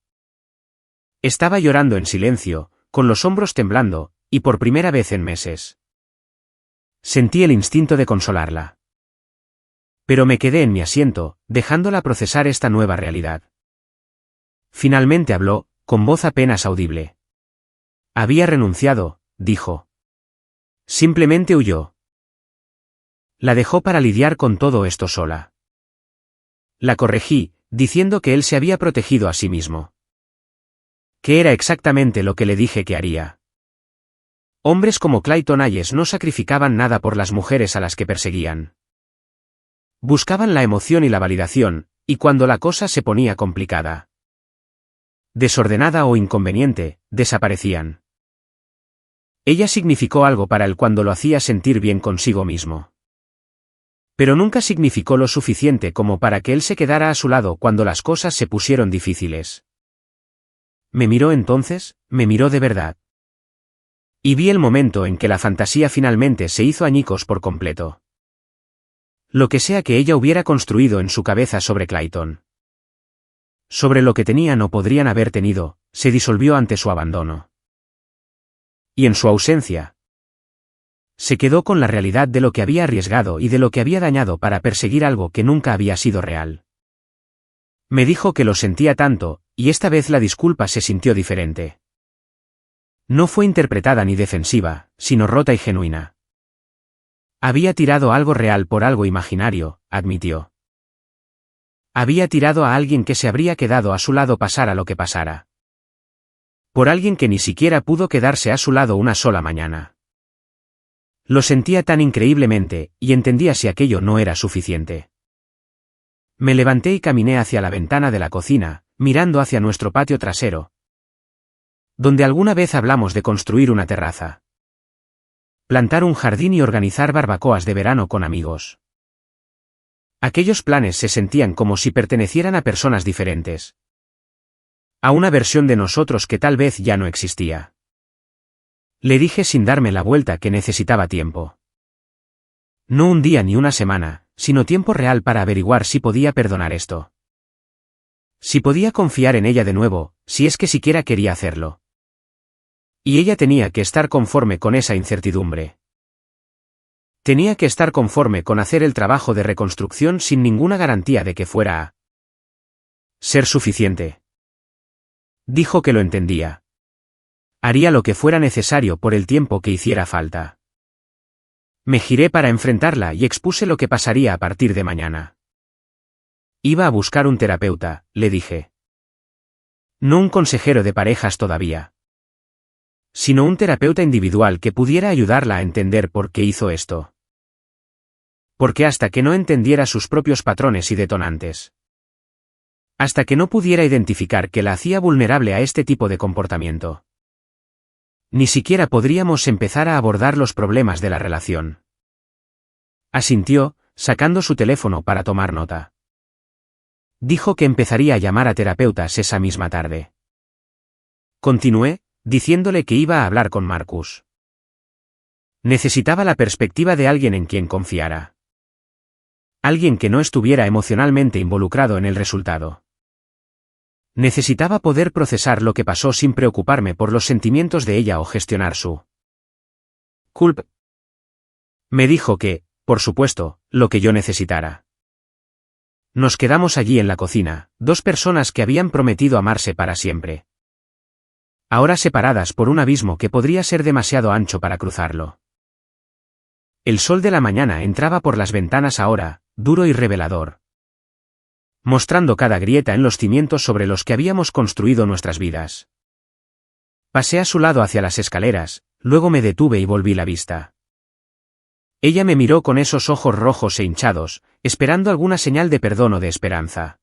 Estaba llorando en silencio, con los hombros temblando, y por primera vez en meses. Sentí el instinto de consolarla. Pero me quedé en mi asiento, dejándola procesar esta nueva realidad. Finalmente habló, con voz apenas audible. Había renunciado, dijo. Simplemente huyó. La dejó para lidiar con todo esto sola. La corregí, diciendo que él se había protegido a sí mismo. Que era exactamente lo que le dije que haría. Hombres como Clayton Hayes no sacrificaban nada por las mujeres a las que perseguían. Buscaban la emoción y la validación, y cuando la cosa se ponía complicada, desordenada o inconveniente, desaparecían. Ella significó algo para él cuando lo hacía sentir bien consigo mismo. Pero nunca significó lo suficiente como para que él se quedara a su lado cuando las cosas se pusieron difíciles. Me miró entonces, me miró de verdad. Y vi el momento en que la fantasía finalmente se hizo añicos por completo. Lo que sea que ella hubiera construido en su cabeza sobre Clayton, sobre lo que tenían o podrían haber tenido, se disolvió ante su abandono. Y en su ausencia, se quedó con la realidad de lo que había arriesgado y de lo que había dañado para perseguir algo que nunca había sido real. Me dijo que lo sentía tanto, y esta vez la disculpa se sintió diferente. No fue interpretada ni defensiva, sino rota y genuina. Había tirado algo real por algo imaginario, admitió. Había tirado a alguien que se habría quedado a su lado pasara lo que pasara. Por alguien que ni siquiera pudo quedarse a su lado una sola mañana. Lo sentía tan increíblemente, y entendía si aquello no era suficiente. Me levanté y caminé hacia la ventana de la cocina, mirando hacia nuestro patio trasero, donde alguna vez hablamos de construir una terraza, plantar un jardín y organizar barbacoas de verano con amigos. Aquellos planes se sentían como si pertenecieran a personas diferentes. A una versión de nosotros que tal vez ya no existía. Le dije sin darme la vuelta que necesitaba tiempo. No un día ni una semana, sino tiempo real para averiguar si podía perdonar esto. Si podía confiar en ella de nuevo, si es que siquiera quería hacerlo. Y ella tenía que estar conforme con esa incertidumbre. Tenía que estar conforme con hacer el trabajo de reconstrucción sin ninguna garantía de que fuera a ser suficiente. Dijo que lo entendía. Haría lo que fuera necesario por el tiempo que hiciera falta. Me giré para enfrentarla y expuse lo que pasaría a partir de mañana. Iba a buscar un terapeuta, le dije. No un consejero de parejas todavía, sino un terapeuta individual que pudiera ayudarla a entender por qué hizo esto. Porque hasta que no entendiera sus propios patrones y detonantes, hasta que no pudiera identificar que la hacía vulnerable a este tipo de comportamiento, ni siquiera podríamos empezar a abordar los problemas de la relación. Asintió, sacando su teléfono para tomar nota. Dijo que empezaría a llamar a terapeutas esa misma tarde. Continué, diciéndole que iba a hablar con Marcus. Necesitaba la perspectiva de alguien en quien confiara. Alguien que no estuviera emocionalmente involucrado en el resultado. Necesitaba poder procesar lo que pasó sin preocuparme por los sentimientos de ella o gestionar su culpa. Me dijo que, por supuesto, lo que yo necesitara. Nos quedamos allí en la cocina, dos personas que habían prometido amarse para siempre. Ahora separadas por un abismo que podría ser demasiado ancho para cruzarlo. El sol de la mañana entraba por las ventanas ahora, duro y revelador, mostrando cada grieta en los cimientos sobre los que habíamos construido nuestras vidas. Pasé a su lado hacia las escaleras, luego me detuve y volví la vista. Ella me miró con esos ojos rojos e hinchados, esperando alguna señal de perdón o de esperanza.